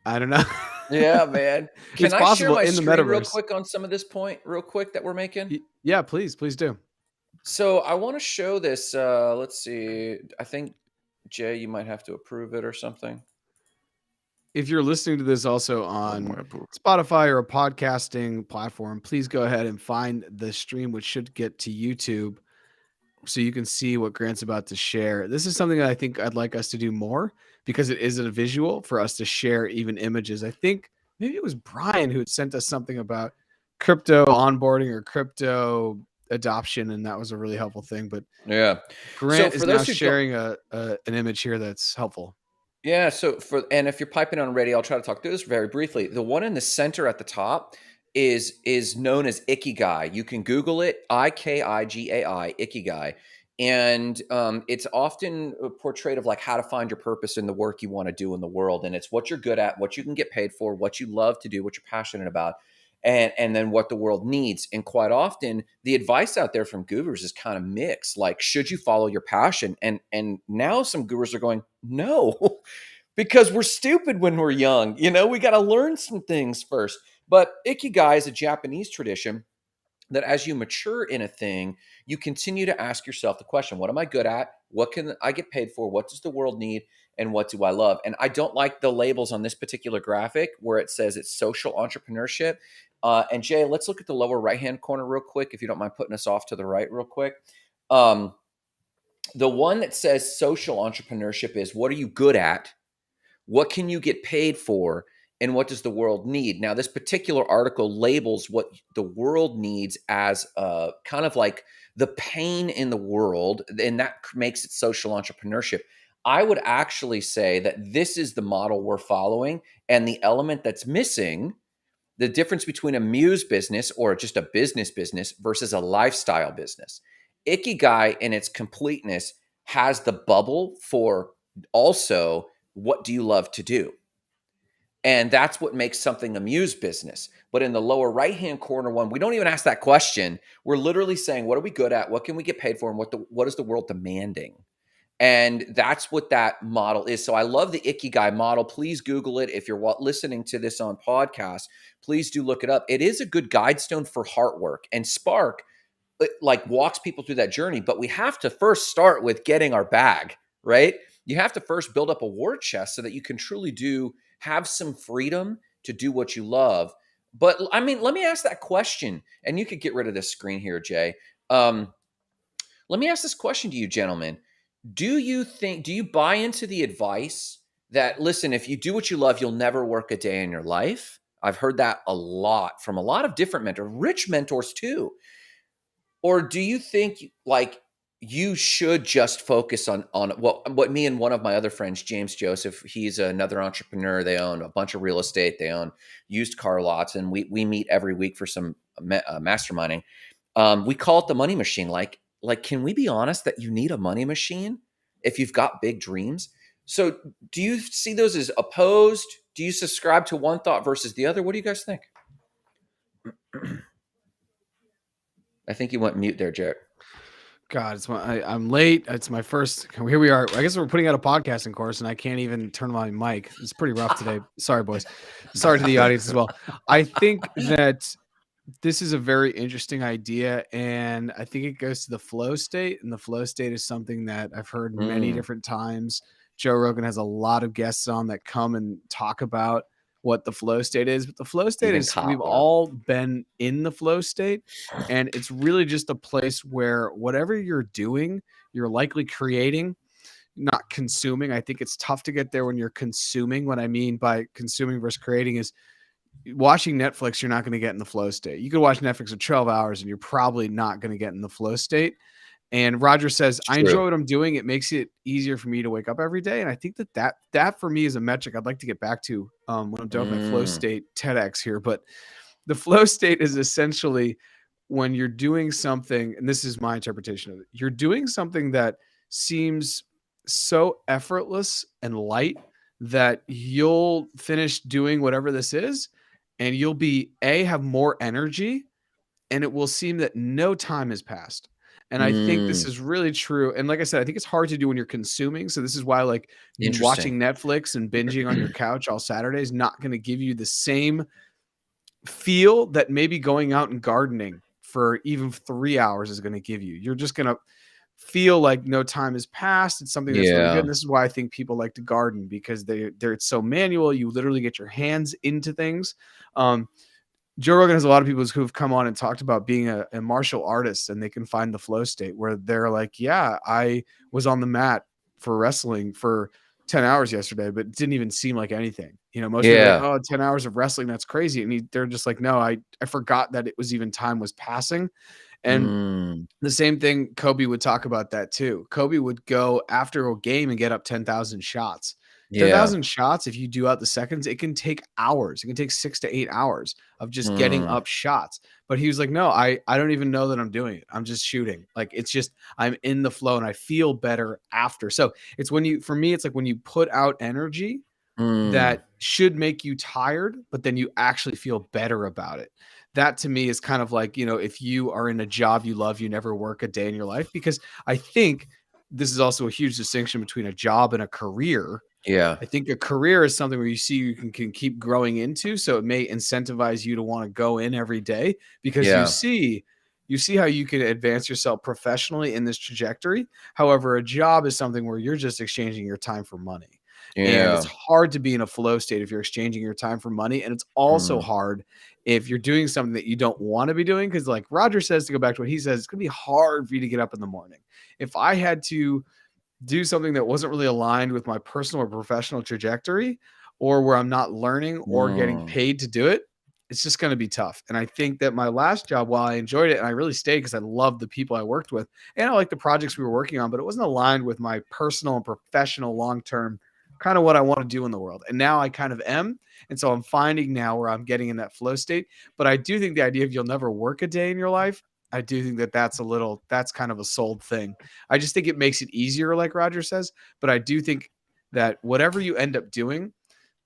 I don't know. Yeah, man. Can It's I share possible my in the screen real metaverse. quick on some of this point, real quick, that we're making? Yeah, please do. So I want to show this. Let's see. I think Jay, you might have to approve it or something. If you're listening to this also on Spotify or a podcasting platform, please go ahead and find the stream, which should get to YouTube, so you can see what Grant's about to share. This is something that I think I'd like us to do more, because it is a visual for us to share even images. I think maybe it was Brian who had sent us something about crypto onboarding or crypto adoption, and that was a really helpful thing. But yeah, Grant is now sharing an image here that's helpful. Yeah. So and if you're piping on radio, I'll try to talk through this very briefly. The one in the center at the top is known as Ikigai. You can Google it, Ikigai, Ikigai. And it's often portrayed of like how to find your purpose in the work you want to do in the world. And it's what you're good at, what you can get paid for, what you love to do, what you're passionate about, and then what the world needs. And quite often the advice out there from gurus is kind of mixed. Like, should you follow your passion? And now some gurus are going, no, because we're stupid when we're young. You know, we got to learn some things first. But Ikigai is a Japanese tradition that as you mature in a thing, you continue to ask yourself the question, what am I good at? What can I get paid for? What does the world need? And what do I love? And I don't like the labels on this particular graphic where it says it's social entrepreneurship. And Jay, let's look at the lower right-hand corner real quick, if you don't mind putting us off to the right real quick. The one that says social entrepreneurship is, what are you good at? What can you get paid for? And what does the world need? Now, this particular article labels what the world needs as kind of like the pain in the world, and that makes it social entrepreneurship. I would actually say that this is the model we're following, and the element that's missing, the difference between a muse business or just a business versus a lifestyle business. Ikigai in its completeness has the bubble for also, what do you love to do? And that's what makes something a muse business. But in the lower right-hand corner one, we don't even ask that question. We're literally saying, what are we good at? What can we get paid for? And what is the world demanding? And that's what that model is. So I love the Ikigai model. Please Google it. If you're listening to this on podcast, please do look it up. It is a good guide stone for heart work. And Spark like walks people through that journey. But we have to first start with getting our bag, right? You have to first build up a war chest so that you can truly have some freedom to do what you love. But I mean, let me ask that question, and you could get rid of this screen here, Jay. Let me ask this question to you, gentlemen. Do you buy into the advice that, listen, if you do what you love, you'll never work a day in your life? I've heard that a lot from a lot of different mentors, rich mentors too. Or do you think like you should just focus on what me and one of my other friends, James Joseph, he's another entrepreneur. They own a bunch of real estate. They own used car lots, and we meet every week for some masterminding. We call it the money machine. Like, can we be honest that you need a money machine if you've got big dreams? So do you see those as opposed? Do you subscribe to one thought versus the other? What do you guys think? I think you went mute there, Jarrett. God, I'm late. It's my first. Here we are. I guess we're putting out a podcasting course, and I can't even turn my mic. It's pretty rough today. Sorry, boys. Sorry to the audience as well. I think that this is a very interesting idea, and I think it goes to the flow state. And the flow state is something that I've heard many different times. Joe Rogan has a lot of guests on that come and talk about what the flow state is. But the flow state is, we've all been in the flow state, and it's really just a place where whatever you're doing, you're likely creating, not consuming. I think it's tough to get there when you're consuming. What I mean by consuming versus creating is watching Netflix, you're not going to get in the flow state. You could watch Netflix for 12 hours and you're probably not going to get in the flow state. And Roger says, I enjoy what I'm doing. It makes it easier for me to wake up every day. And I think that for me is a metric I'd like to get back to when I'm done with my flow state TEDx here. But the flow state is essentially when you're doing something, and this is my interpretation of it, you're doing something that seems so effortless and light that you'll finish doing whatever this is, and you'll have more energy, and it will seem that no time has passed. And I think this is really true. And like I said, I think it's hard to do when you're consuming. So this is why like watching Netflix and binging on your couch all Saturday is not going to give you the same feel that maybe going out and gardening for even 3 hours is going to give you. You're just going to feel like no time has passed. It's something that's really good. Yeah. And this is why I think people like to garden, because they're it's so manual. You literally get your hands into things. Um, Joe Rogan has a lot of people who've come on and talked about being a martial artist, and they can find the flow state where they're like, yeah, I was on the mat for wrestling for 10 hours yesterday, but it didn't even seem like anything. Most people are like, Yeah. oh, 10 hours of wrestling, that's crazy. And they're just like, no, I forgot that it was even time was passing. And Mm. the same thing, Kobe would talk about that too. Kobe would go after a game and get up 10,000 shots. Yeah. 10,000 shots, if you do out the seconds, it can take hours. It can take 6 to 8 hours of just getting Mm. up shots. But he was like, no, I don't even know that I'm doing it. I'm just shooting. Like, it's just, I'm in the flow and I feel better after. So it's for me, it's like when you put out energy Mm. that should make you tired, but then you actually feel better about it. That to me is kind of like, if you are in a job you love, you never work a day in your life, because I think this is also a huge distinction between a job and a career. Yeah. I think a career is something where you see you can keep growing into. So it may incentivize you to want to go in every day because Yeah. you see how you can advance yourself professionally in this trajectory. However, a job is something where you're just exchanging your time for money. And it's Yeah. hard to be in a flow state if you're exchanging your time for money. And it's also Mm. hard if you're doing something that you don't want to be doing. Because, like Roger says, to go back to what he says, it's going to be hard for you to get up in the morning. If I had to do something that wasn't really aligned with my personal or professional trajectory, or where I'm not learning or getting Mm. paid to do it, it's just going to be tough. And I think that my last job, while I enjoyed it and I really stayed because I loved the people I worked with and I liked the projects we were working on, but it wasn't aligned with my personal and professional long-term kind of what I want to do in the world. And now I kind of am. And so I'm finding now where I'm getting in that flow state. But I do think the idea of you'll never work a day in your life, I do think that that's kind of a sold thing. I just think it makes it easier, like Roger says. But I do think that whatever you end up doing,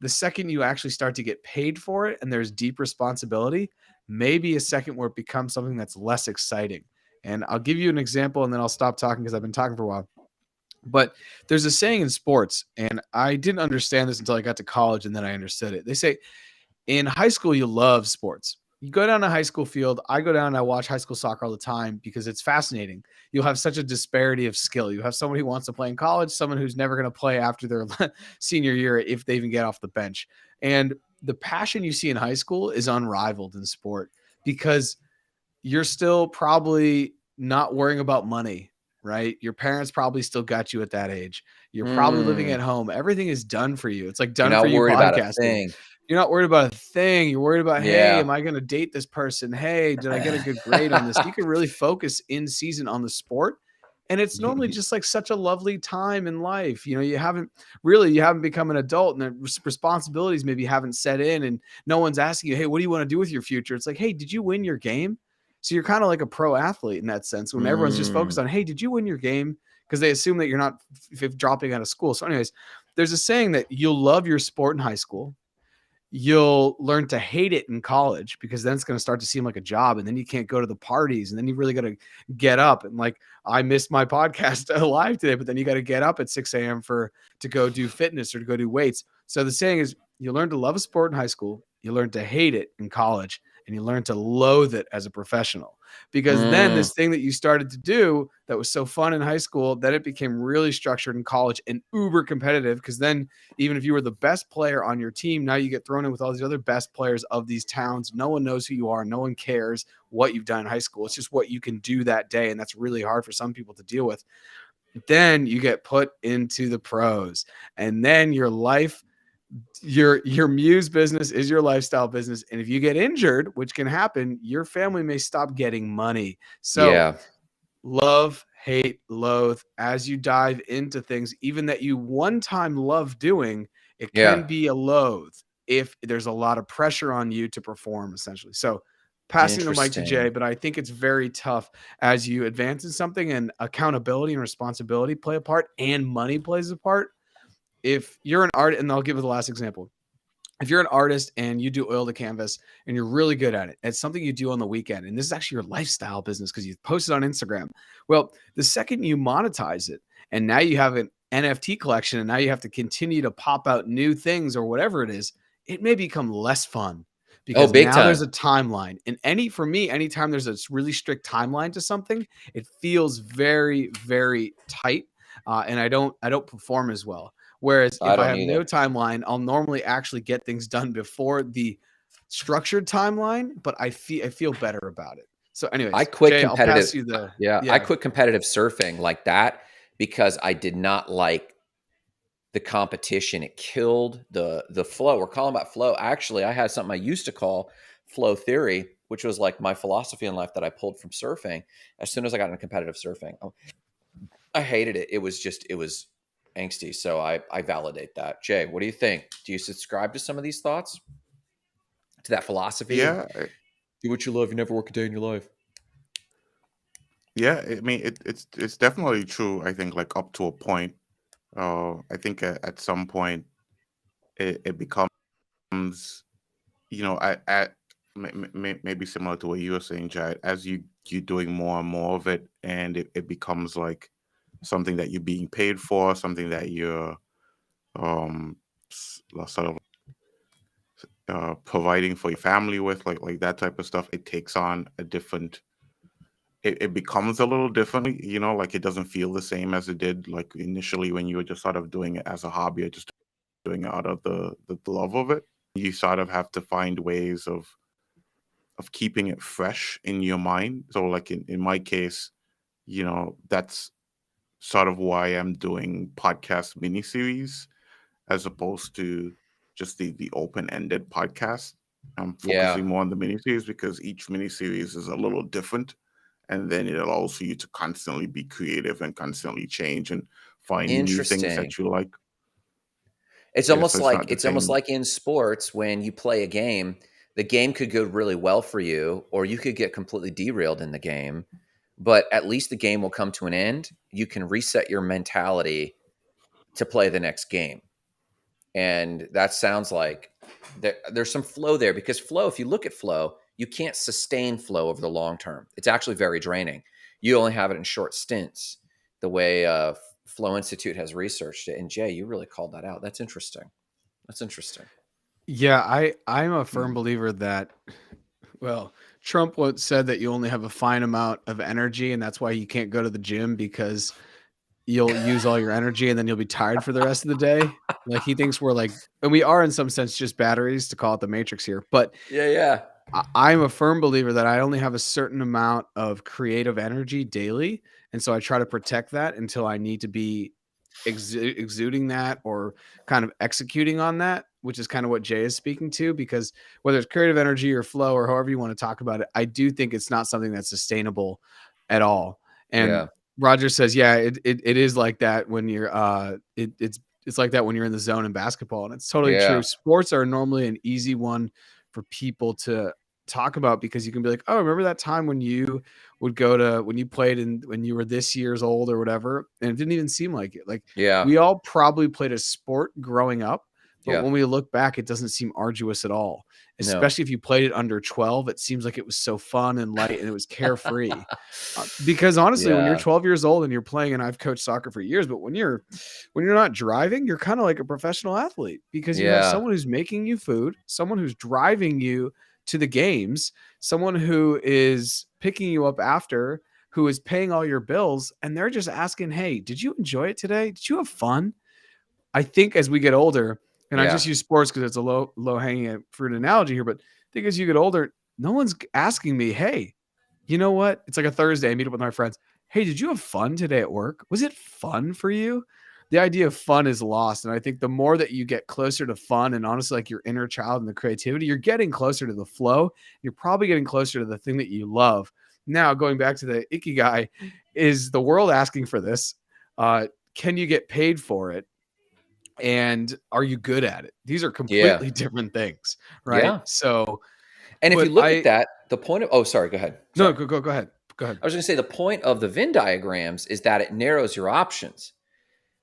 the second you actually start to get paid for it and there's deep responsibility, maybe a second where it becomes something that's less exciting. And I'll give you an example and then I'll stop talking because I've been talking for a while. But there's a saying in sports, and I didn't understand this until I got to college and then I understood it. They say in high school, you love sports. You go down to high school field. I go down and I watch high school soccer all the time because it's fascinating. You'll have such a disparity of skill. You have someone who wants to play in college, someone who's never going to play after their senior year if they even get off the bench. And the passion you see in high school is unrivaled in sport because you're still probably not worrying about money, right? Your parents probably still got you at that age. You're probably living Mm. at home. Everything is done for you. It's like You're done for not you worried about a podcasting. thing. You're not worried about a thing. You're worried about, hey, Yeah. am I going to date this person? Hey, did I get a good grade on this? You can really focus in season on the sport. And it's normally just like such a lovely time in life. You haven't become an adult and the responsibilities maybe haven't set in and no one's asking you, hey, what do you want to do with your future? It's like, hey, did you win your game? So you're kind of like a pro athlete in that sense when everyone's just focused Mm. on, hey, did you win your game? Because they assume that you're not dropping out of school. So anyways, there's a saying that you'll love your sport in high school. You'll learn to hate it in college because then it's going to start to seem like a job and then you can't go to the parties and then you really got to get up and like I missed my podcast live today, but then you got to get up at 6 a.m. to go do fitness or to go do weights. So the saying is you learn to love a sport in high school, you learn to hate it in college, and you learn to loathe it as a professional. Because then Mm. this thing that you started to do that was so fun in high school, then it became really structured in college and uber competitive. Because then even if you were the best player on your team, now you get thrown in with all these other best players of these towns. No one knows who you are. No one cares what you've done in high school. It's just what you can do that day. And that's really hard for some people to deal with. Then you get put into the pros. And then your life, your muse business is your lifestyle business. And if you get injured, which can happen, your family may stop getting money. So Yeah. love, hate, loathe as you dive into things, even that you one time love doing, it Yeah. can be a loathe if there's a lot of pressure on you to perform, essentially. So passing the mic to Jay, Interesting. but I think it's very tough as you advance in something and accountability and responsibility play a part and money plays a part. If you're an artist, and I'll give you the last example. If you're an artist and you do oil to canvas and you're really good at it, it's something you do on the weekend. And this is actually your lifestyle business because you post it on Instagram. Well, the second you monetize it and now you have an NFT collection and now you have to continue to pop out new things or whatever it is, it may become less fun Oh, because big now time. there's a timeline. And for me, anytime there's a really strict timeline to something, it feels very, very tight, and I don't perform as well. Whereas I if I don't have no either. timeline, I'll normally actually get things done before the structured timeline, but I feel better about it. So, I anyways, quit Jay, I'll pass competitive. you the I yeah. quit competitive surfing like that because I did not like the competition. It killed the flow. We're calling about flow. Actually, I had something I used to call flow theory, which was like my philosophy in life that I pulled from surfing. As soon as I got into competitive surfing, I hated it. It was angsty. So I validate that. Jay, what do you think? Do you subscribe to some of these thoughts? To that philosophy of Yeah, do what you love, you never work a day in your life. yeah. I mean, it's definitely true. I think like up to a point. I think at some point it becomes, at maybe similar to what you were saying, Jad, as you're doing more and more of it, and it becomes like something that you're being paid for, something that you're sort of providing for your family with, like that type of stuff. It takes on a different. It becomes a little different, like it doesn't feel the same as it did like initially when you were just sort of doing it as a hobby or just doing it out of the love of it. You sort of have to find ways of keeping it fresh in your mind. So like in my case, that's sort of why I'm doing podcast miniseries as opposed to just the open-ended podcast. I'm Yeah. focusing more on the miniseries because each miniseries is a little different, and then it allows for you to constantly be creative and constantly change and find new things Interesting. that you like. Yeah, so it's not the It's almost same. like in sports when you play a game, the game could go really well for you, or you could get completely derailed in the game. But at least the game will come to an end. You can reset your mentality to play the next game. And that sounds like there's some flow there because flow, if you look at flow, you can't sustain flow over the long term. It's actually very draining. You only have it in short stints, the way Flow Institute has researched it. And Jay, you really called that out. That's interesting. That's interesting. Yeah, I'm a firm Mm. believer that, well, Trump once said that you only have a fine amount of energy, and that's why you can't go to the gym because you'll use all your energy and then you'll be tired for the rest of the day. Like he thinks we're like, and we are in some sense just batteries to call it the Matrix here. But Yeah, yeah, I'm a firm believer that I only have a certain amount of creative energy daily, and so I try to protect that until I need to be exuding that or kind of executing on that, which is kind of what Jay is speaking to. Because whether it's creative energy or flow or however you want to talk about it, I do think it's not something that's sustainable at all. And yeah, Roger says, yeah, it is like that when you're it's like that when you're in the zone in basketball, and it's totally true. yeah, Sports are normally an easy one for people to talk about because you can be like, oh, remember that time when you would go to when you played and when you were this years old or whatever, and it didn't even seem like it. Like yeah, we all probably played a sport growing up, but yeah. when we look back, it doesn't seem arduous at all. No. Especially if you played it under 12, it seems like it was so fun and light and it was carefree. Because honestly, when you're Yeah, 12 years old and you're playing, and I've coached soccer for years, but when you're not driving, you're kind of like a professional athlete because you have yeah, someone who's making you food, someone who's driving you to the games, someone who is picking you up after, who is paying all your bills, and they're just asking, "Hey, did you enjoy it today? Did you have fun?" I think as we get older, and I yeah, just use sports because it's a low hanging fruit analogy here, but I think as you get older, no one's asking me, "Hey, you know what?" It's like a Thursday. I meet up with my friends. Hey, did you have fun today at work? Was it fun for you? The idea of fun is lost. And I think the more that you get closer to fun and honestly, like your inner child and the creativity, you're getting closer to the flow. You're probably getting closer to the thing that you love. Now, going back to the ikigai, is the world asking for this? Can you get paid for it? And are you good at it? These are yeah, completely different things, right? yeah. So, And if you but look at that, the point of oh, sorry, go ahead. no, Sorry. go ahead. Go ahead. I was going to say the point of the Venn diagrams is that it narrows your options,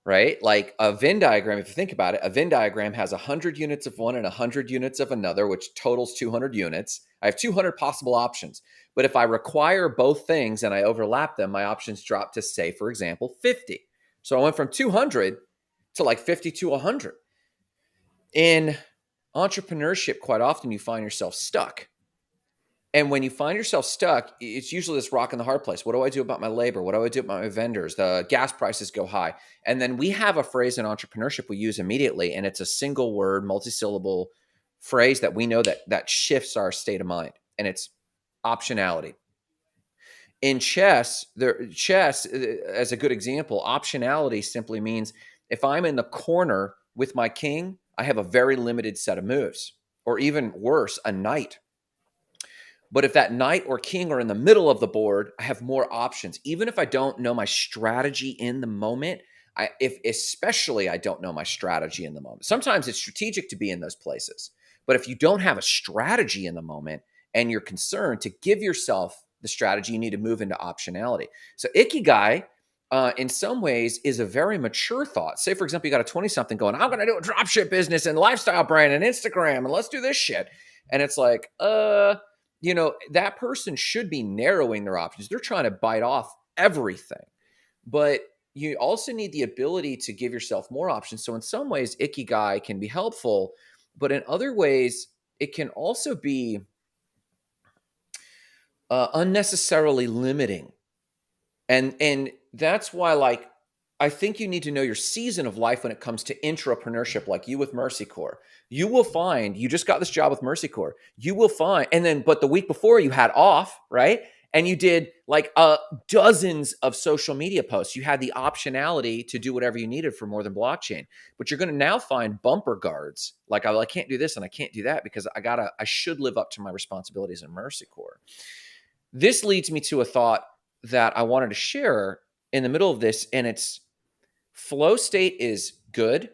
right? Like a Venn diagram, if you think about it, a Venn diagram has 100 units of one and 100 units of another, which totals 200 units. I have 200 possible options. But if I require both things and I overlap them, my options drop to, say, for example, 50. So I went from 200 to like 50 to 100. In Entrepreneurship, quite often you find yourself stuck. And when you find yourself stuck, it's usually this rock in the hard place. What do I do about my labor? What do I do about my vendors? The gas prices go high. And then we have a phrase in entrepreneurship we use immediately, and it's a single word, multi-syllable phrase that we know that shifts our state of mind, and it's optionality. In chess, as a good example, optionality simply means if I'm in the corner with my king, I have a very limited set of moves, or even worse, a knight. But if that knight or king are in the middle of the board, I have more options. Even if I don't know my strategy in the moment, especially I don't know my strategy in the moment. Sometimes it's strategic to be in those places. But if you don't have a strategy in the moment and you're concerned to give yourself the strategy, you need to move into optionality. So Ikigai, in some ways, is a very mature thought. Say, for example, you got a 20-something going, I'm going to do a dropship business and lifestyle brand and Instagram, and let's do this shit. And it's like, that person should be narrowing their options. They're trying to bite off everything. But you also need the ability to give yourself more options. So in some ways, Ikigai can be helpful, but in other ways, it can also be unnecessarily limiting. And that's why, like, I think you need to know your season of life when it comes to intrapreneurship, like you with Mercy Corps. You will find, you just got this job with Mercy Corps. You will find, but the week before you had off, right? And you did like dozens of social media posts. You had the optionality to do whatever you needed for More Than Blockchain. But you're going to now find bumper guards. Like, I can't do this and I can't do that because I should live up to my responsibilities in Mercy Corps. This leads me to a thought that I wanted to share in the middle of this, and it's flow state is good.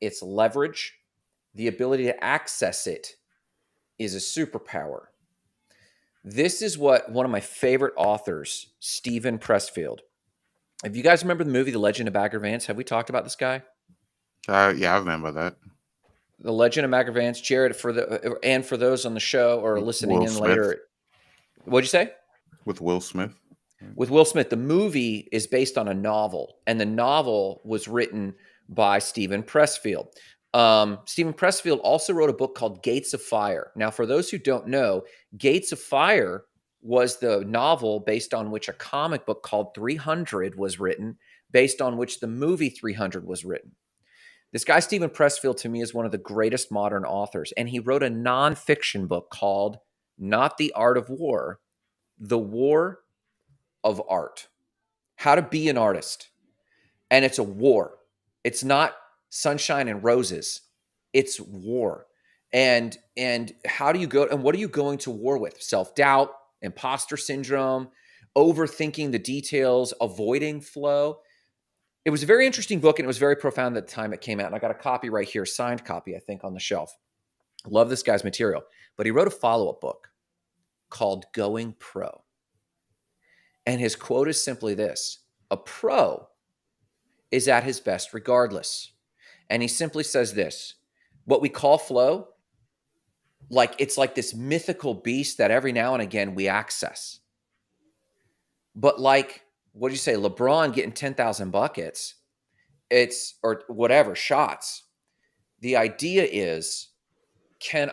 It's leverage. The ability to access it is a superpower. This is what one of my favorite authors, Stephen Pressfield. If you guys remember the movie The Legend of Bagger Vance, have we talked about this guy? Yeah, I remember that. The Legend of Bagger Vance, Jared, for those on the show or listening Will in Smith. later. What'd you say? With Will Smith. With Will Smith. The movie is based on a novel, and the novel was written by Stephen Pressfield. Stephen Pressfield also wrote a book called Gates of Fire. Now, for those who don't know, Gates of Fire was the novel based on which a comic book called 300 was written, based on which the movie 300 was written. This guy, Stephen Pressfield, to me is one of the greatest modern authors, and he wrote a nonfiction book called Not the Art of War, The War of Art. How to be an artist. And it's a war. It's not sunshine and roses. It's war. And how do you go, and what are you going to war with? Self-doubt, imposter syndrome, overthinking the details, avoiding flow. It was a very interesting book, and it was very profound at the time it came out. And I got a copy right here, signed copy, I think, on the shelf. Love this guy's material. But he wrote a follow-up book called Going Pro. And his quote is simply this: a pro is at his best regardless. And he simply says this: what we call flow, it's like this mythical beast that every now and again we access. But like, what do you say, LeBron getting 10,000 buckets, or whatever, shots. The idea is,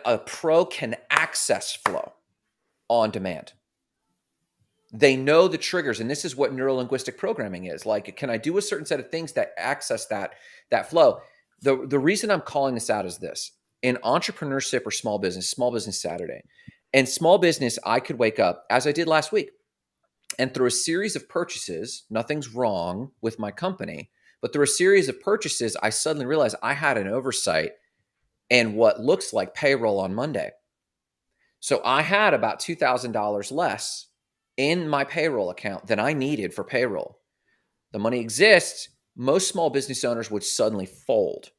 a pro can access flow on demand. They know the triggers, and this is what neurolinguistic programming is. Like, can I do a certain set of things that access that flow? The reason I'm calling this out is this. In entrepreneurship or small business Saturday, in small business, I could wake up, as I did last week, and through a series of purchases, nothing's wrong with my company, but through a series of purchases, I suddenly realized I had an oversight in what looks like payroll on Monday. So I had about $2,000 less in my payroll account than I needed for payroll. The money exists. Most small business owners would suddenly fold.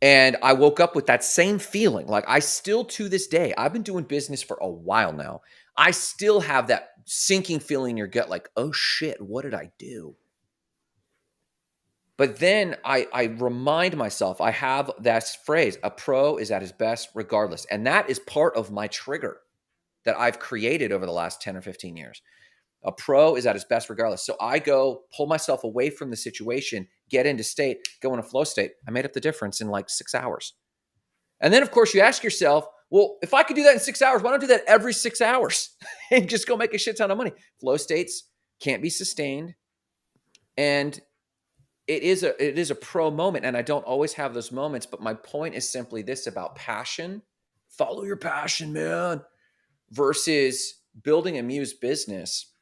And I woke up with that same feeling. Like, I still, to this day, I've been doing business for a while now. I still have that sinking feeling in your gut, like, oh shit, what did I do? But then I remind myself, I have that phrase, a pro is at his best regardless. And that is part of my trigger that I've created over the last 10 or 15 years. A pro is at his best regardless. So I go pull myself away from the situation, get into state, go in a flow state. I made up the difference in like 6 hours. And then, of course, you ask yourself, well, if I could do that in 6 hours, why don't I do that every 6 hours and just go make a shit ton of money? Flow states can't be sustained. And it is a pro moment. And I don't always have those moments. But my point is simply this about passion. Follow your passion, man. Versus building a Muse business.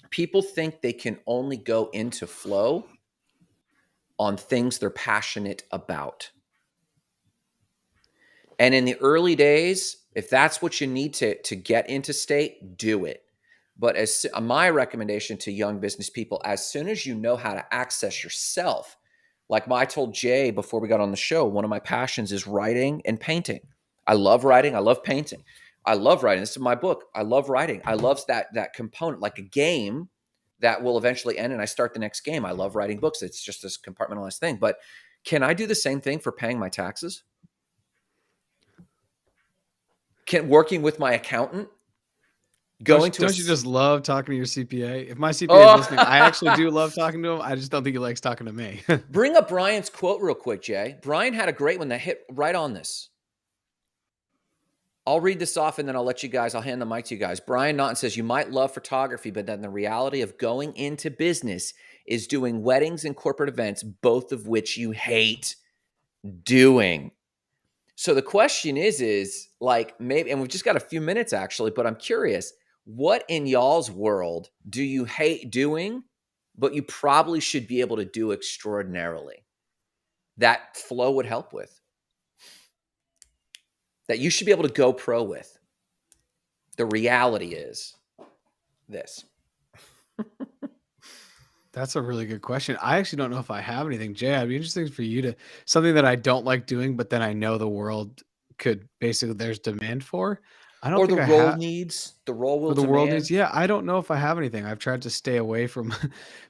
People think they can only go into flow on things they're passionate about. And in the early days, if that's what you need to get into state, do it. But as my recommendation to young business people, as soon as you know how to access yourself, like I told Jay before we got on the show, one of my passions is writing and painting. I love writing. I love painting. I love writing. This is my book. I love writing. I love that component, like a game that will eventually end and I start the next game. I love writing books. It's just this compartmentalized thing. But can I do the same thing for paying my taxes? Working with my accountant? Don't you just love talking to your CPA? If my CPA is listening, I actually do love talking to him. I just don't think he likes talking to me. Bring up Brian's quote real quick, Jay. Brian had a great one that hit right on this. I'll read this off and then I'll hand the mic to you guys. Brian Naughton says, you might love photography, but then the reality of going into business is doing weddings and corporate events, both of which you hate doing. So the question is like maybe, and we've just got a few minutes actually, but I'm curious, what in y'all's world do you hate doing, but you probably should be able to do extraordinarily? That flow would help with. That you should be able to go pro with. The reality is this. That's a really good question. I actually don't know if I have anything. Jay, I'd be interesting for you to something that I don't like doing, but then I know the world could basically there's demand for. I don't Or think the I role have needs, the role will or the world demand. needs. Yeah, I don't know if I have anything. I've tried to stay away from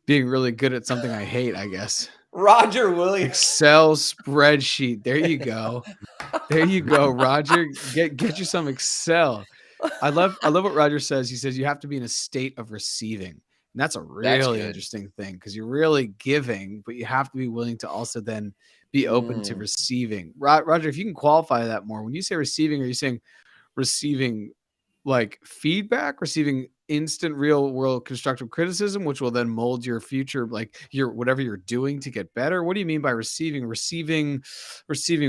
being really good at something I hate, I guess. Roger Williams. Excel spreadsheet. There you go. There you go, Roger. Get you some Excel. I love what Roger says. He says you have to be in a state of receiving. And that's a That's really good. interesting thing because you're really giving, but you have to be willing to also then be open to receiving. Roger, if you can qualify that more, when you say receiving, are you saying receiving like feedback, receiving instant real world constructive criticism, which will then mold your future, like your whatever you're doing to get better? What do you mean by receiving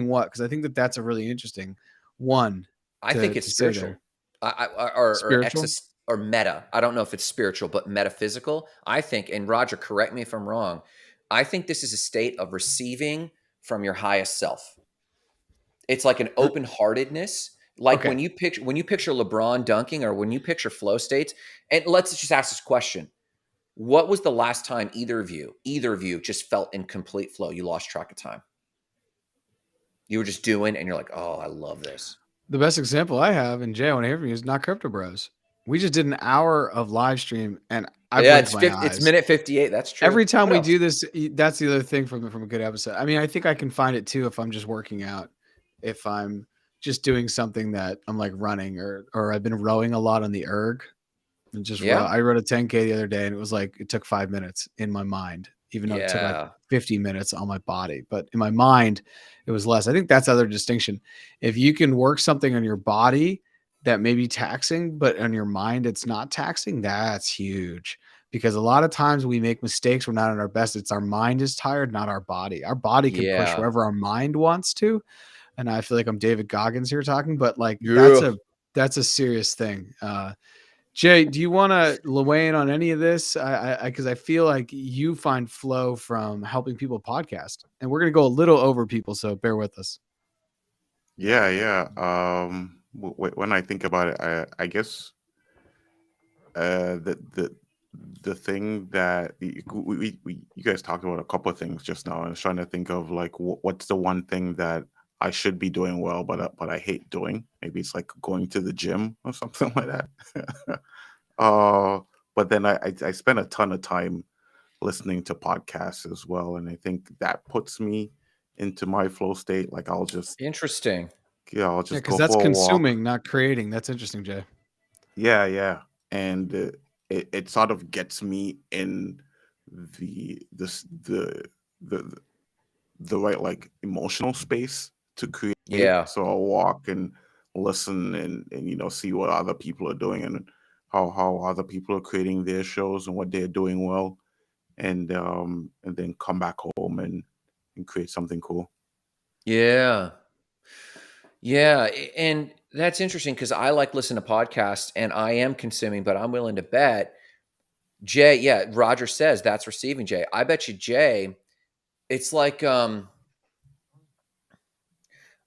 what? Because I think that's a really interesting one. I think it's spiritual. Spiritual or meta. I don't know if it's spiritual, but metaphysical. I think, and Roger, correct me if I'm wrong, I think this is a state of receiving from your highest self. It's like an open-heartedness. Like okay. when you picture LeBron dunking or when you picture flow states, and let's just ask this question. What was the last time either of you just felt in complete flow? You lost track of time. You were just doing and you're like, oh, I love this. The best example I have, and Jay, I want to hear from you, is Not Crypto Bros. We just did an hour of live stream, and it's minute 58. That's true. Every time we do this, that's the other thing from a good episode. I mean, I think I can find it too if I'm just working out, if I'm just doing something that I'm like running or I've been rowing a lot on the erg. And just I rode a 10K the other day, and it was like it took 5 minutes in my mind, even though it took like 50 minutes on my body. But in my mind, it was less. I think that's the other distinction. If you can work something on your body that may be taxing, but on your mind it's not taxing, that's huge. Because a lot of times we make mistakes, we're not at our best. It's our mind is tired, not our body. Our body can push wherever our mind wants to. And I feel like I'm David Goggins here talking, but like that's a serious thing. Jay, do you want to weigh in on any of this? Because I feel like you find flow from helping people podcast, and we're going to go a little over people, so bear with us. Yeah. When I think about it, I guess the thing that you guys talked about a couple of things just now. I was trying to think of like what's the one thing that I should be doing well, but I hate doing. Maybe it's like going to the gym or something like that. But then I spend a ton of time listening to podcasts as well, and I think that puts me into my flow state. Like I'll just interesting. I'll just because go that's for a consuming, walk. not creating. That's interesting, Jay. Yeah, and it sort of gets me in the right like emotional space to create Yeah. So I'll walk and listen and see what other people are doing and how other people are creating their shows and what they're doing well, and then come back home and create something cool. Yeah. Yeah. And that's interesting because I like listening to podcasts and I am consuming, but I'm willing to bet Jay, yeah, Roger says that's receiving Jay. I bet you Jay, it's like I don't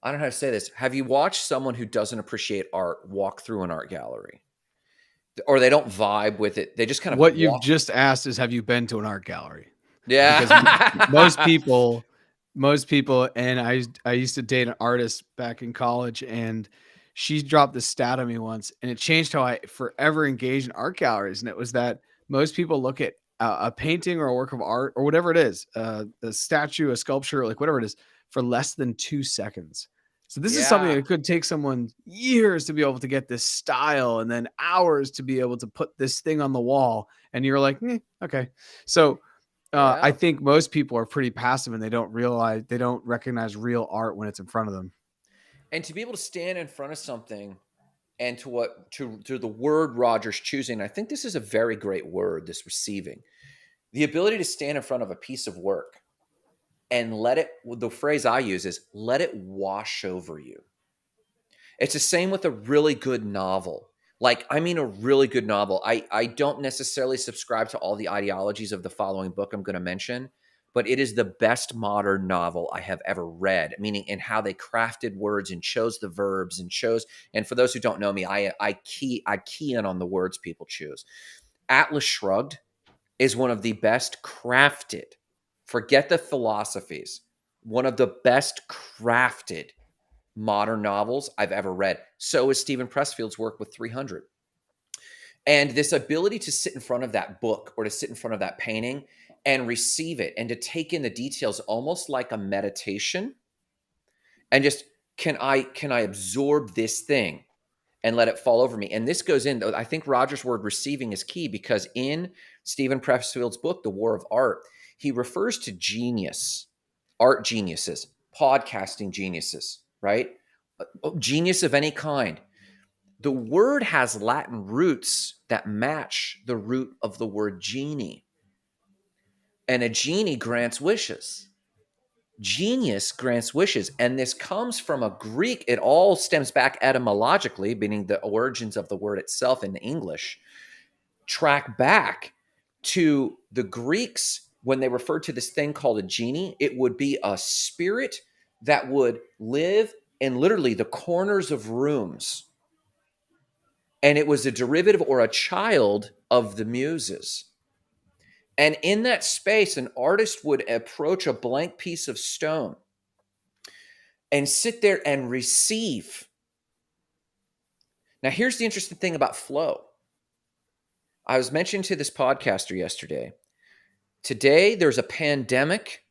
know how to say this. Have you watched someone who doesn't appreciate art walk through an art gallery? Or they don't vibe with it. They just kind of What you've walk. just asked is, have you been to an art gallery? Because most Yeah. people, most people, and I used to date an artist back in college, and she dropped this stat on me once, and it changed how I forever engage in art galleries. And it was that most people look at a painting or a work of art or whatever it is, a statue, a sculpture, like whatever it is, for less than 2 seconds. So this is something Yeah. that could take someone years to be able to get this style, and then hours to be able to put this thing on the wall. And you're like, okay. So I Yeah. think most people are pretty passive, and they don't recognize real art when it's in front of them. And to be able to stand in front of something and to the word Rogers choosing, I think this is a very great word, this receiving. The ability to stand in front of a piece of work and let it, the phrase I use is let it wash over you. It's the same with a really good novel. Like, I mean, a really good novel. I don't necessarily subscribe to all the ideologies of the following book I'm going to mention, but it is the best modern novel I have ever read, meaning in how they crafted words and chose the verbs and chose. And for those who don't know me, I key in on the words people choose. Atlas Shrugged is one of the best crafted, forget the philosophies, one of the best crafted modern novels I've ever read. So is Stephen Pressfield's work with 300. And this ability to sit in front of that book or to sit in front of that painting and receive it and to take in the details almost like a meditation and just can I absorb this thing and let it fall over me. And this goes in, I think Roger's word receiving is key because in Stephen Pressfield's book, The War of Art, he refers to genius, art geniuses, podcasting geniuses, right? Genius of any kind. The word has Latin roots that match the root of the word genie. And a genie grants wishes. Genius grants wishes. And this comes from a Greek. It all stems back etymologically, meaning the origins of the word itself in English, track back to the Greeks when they referred to this thing called a genie. It would be a spirit that would live in literally the corners of rooms. And it was a derivative or a child of the muses. And in that space, an artist would approach a blank piece of stone and sit there and receive. Now, here's the interesting thing about flow. I was mentioning to this podcaster yesterday, today there's a pandemic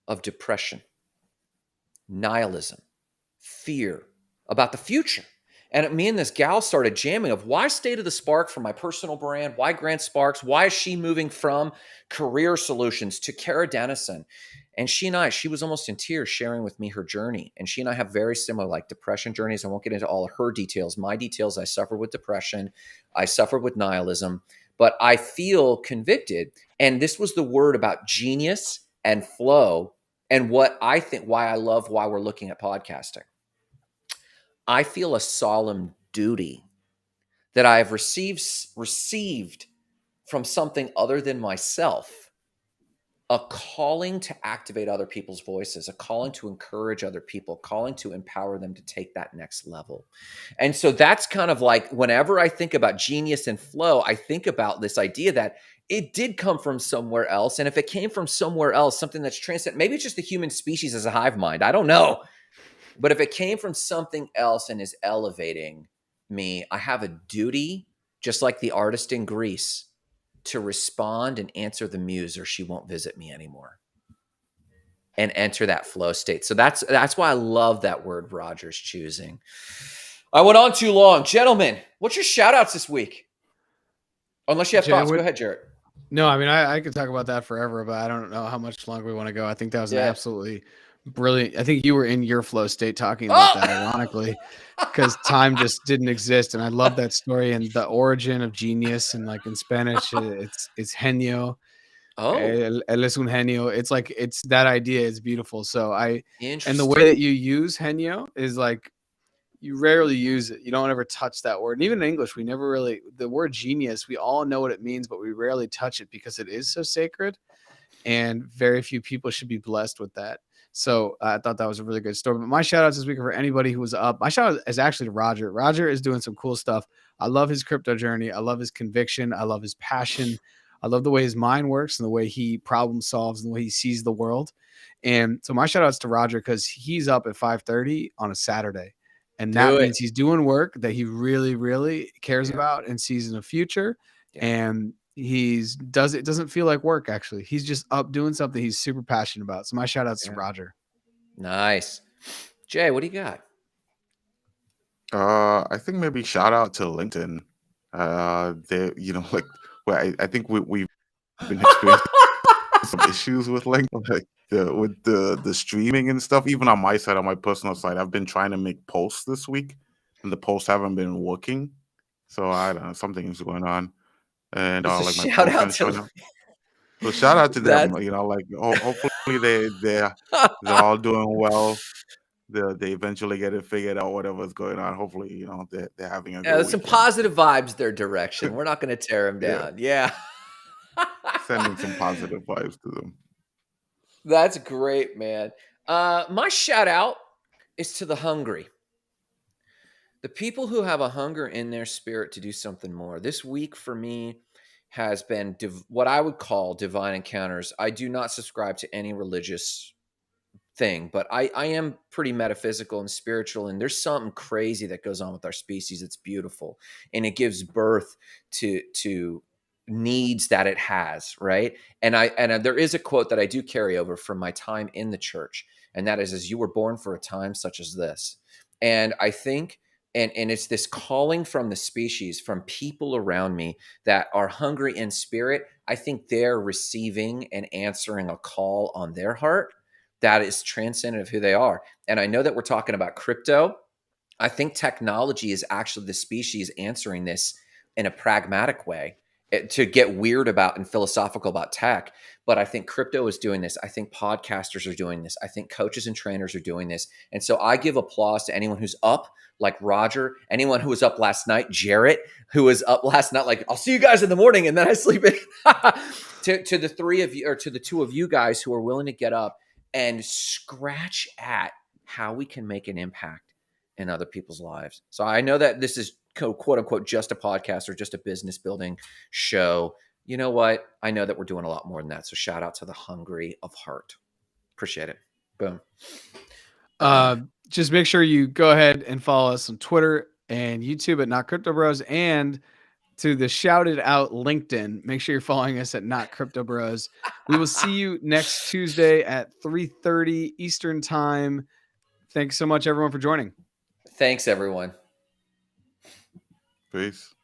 of depression, nihilism, fear about the future. And me and this gal started jamming of why State of the Spark for my personal brand, why Grant Sparks, why is she moving from career solutions to Kara Dennison? And she was almost in tears sharing with me her journey. And she and I have very similar like depression journeys. I won't get into all of her details. My details, I suffered with depression. I suffered with nihilism, but I feel convicted. And this was the word about genius and flow and what I think, why we're looking at podcasting. I feel a solemn duty that I have received from something other than myself, a calling to activate other people's voices, a calling to encourage other people, calling to empower them to take that next level. And so that's kind of like whenever I think about genius and flow, I think about this idea that it did come from somewhere else. And if it came from somewhere else, something that's transcendent, maybe it's just the human species as a hive mind. I don't know. But if it came from something else and is elevating me, I have a duty, just like the artist in Greece, to respond and answer the muse or she won't visit me anymore and enter that flow state. So that's why I love that word Roger's choosing. I went on too long. Gentlemen, what's your shout outs this week? Unless you have thoughts, go ahead, Jarrett. No, I mean, I could talk about that forever, but I don't know how much longer we want to go. I think that was an absolutely Brilliant. I think you were in your flow state talking about that, Oh! ironically, because time just didn't exist. And I love that story and the origin of genius. And like in Spanish, it's genio. Oh, Él es un genio. It's like it's that idea is beautiful. So and the way interesting. that you use genio is like you rarely use it. You don't ever touch that word. And even in English, we never really the word genius, we all know what it means, but we rarely touch it because it is so sacred. And very few people should be blessed with that. So I thought that was a really good story. But my shout outs this week are for anybody who was up. My shout out is actually to Roger. Roger is doing some cool stuff. I love his crypto journey. I love his conviction. I love his passion. I love the way his mind works and the way he problem solves and the way he sees the world. And so my shout outs to Roger because he's up at 5:30 on a Saturday. And that Do it. means he's doing work that he really, really cares Yeah. about and sees in the future. Yeah. And it doesn't feel like work actually. He's just up doing something he's super passionate about. So my shout outs to Yeah. Roger. Nice. Jay, what do you got? I think maybe shout out to LinkedIn. They, like, well, I think we've been experiencing some issues with LinkedIn, like the streaming and stuff. Even on my side, on my personal side, I've been trying to make posts this week, and the posts haven't been working. So I don't know, something's going on, and It's a like my shout posts out aren't showing to up. So shout out to them. that. Like hopefully they're all doing well. They eventually get it figured out, whatever's going on. Hopefully, they're having a Yeah, good there's some weekend. positive vibes their direction. We're not going to tear them Yeah, down. Yeah. sending some positive vibes to them. That's great, man. My shout out is to the hungry. The people who have a hunger in their spirit to do something more. This week for me has been what I would call divine encounters. I do not subscribe to any religious thing, but I am pretty metaphysical and spiritual, and there's something crazy that goes on with our species. It's beautiful, and it gives birth to needs that it has, right? And there is a quote that I do carry over from my time in the church, and that is, "As you were born for a time such as this." And I think. And it's this calling from the species, from people around me that are hungry in spirit. I think they're receiving and answering a call on their heart that is transcendent of who they are. And I know that we're talking about crypto. I think technology is actually the species answering this in a pragmatic way, to get weird about and philosophical about tech. But I think crypto is doing this. I think podcasters are doing this. I think coaches and trainers are doing this. And so I give applause to anyone who's up, like Roger, anyone who was up last night, Jarrett, who was up last night, like, I'll see you guys in the morning and then I sleep in. to the three of you, or to the two of you guys who are willing to get up and scratch at how we can make an impact in other people's lives. So I know that this is quote unquote just a podcast or just a business building show. You know what? I know that we're doing a lot more than that. So shout out to the hungry of heart. Appreciate it. Boom. Just make sure you go ahead and follow us on Twitter and YouTube at Not Crypto Bros, and to the shouted out LinkedIn. Make sure you're following us at Not Crypto Bros. We will see you next Tuesday at 3:30 Eastern Time. Thanks so much, everyone, for joining. Thanks, everyone. Peace.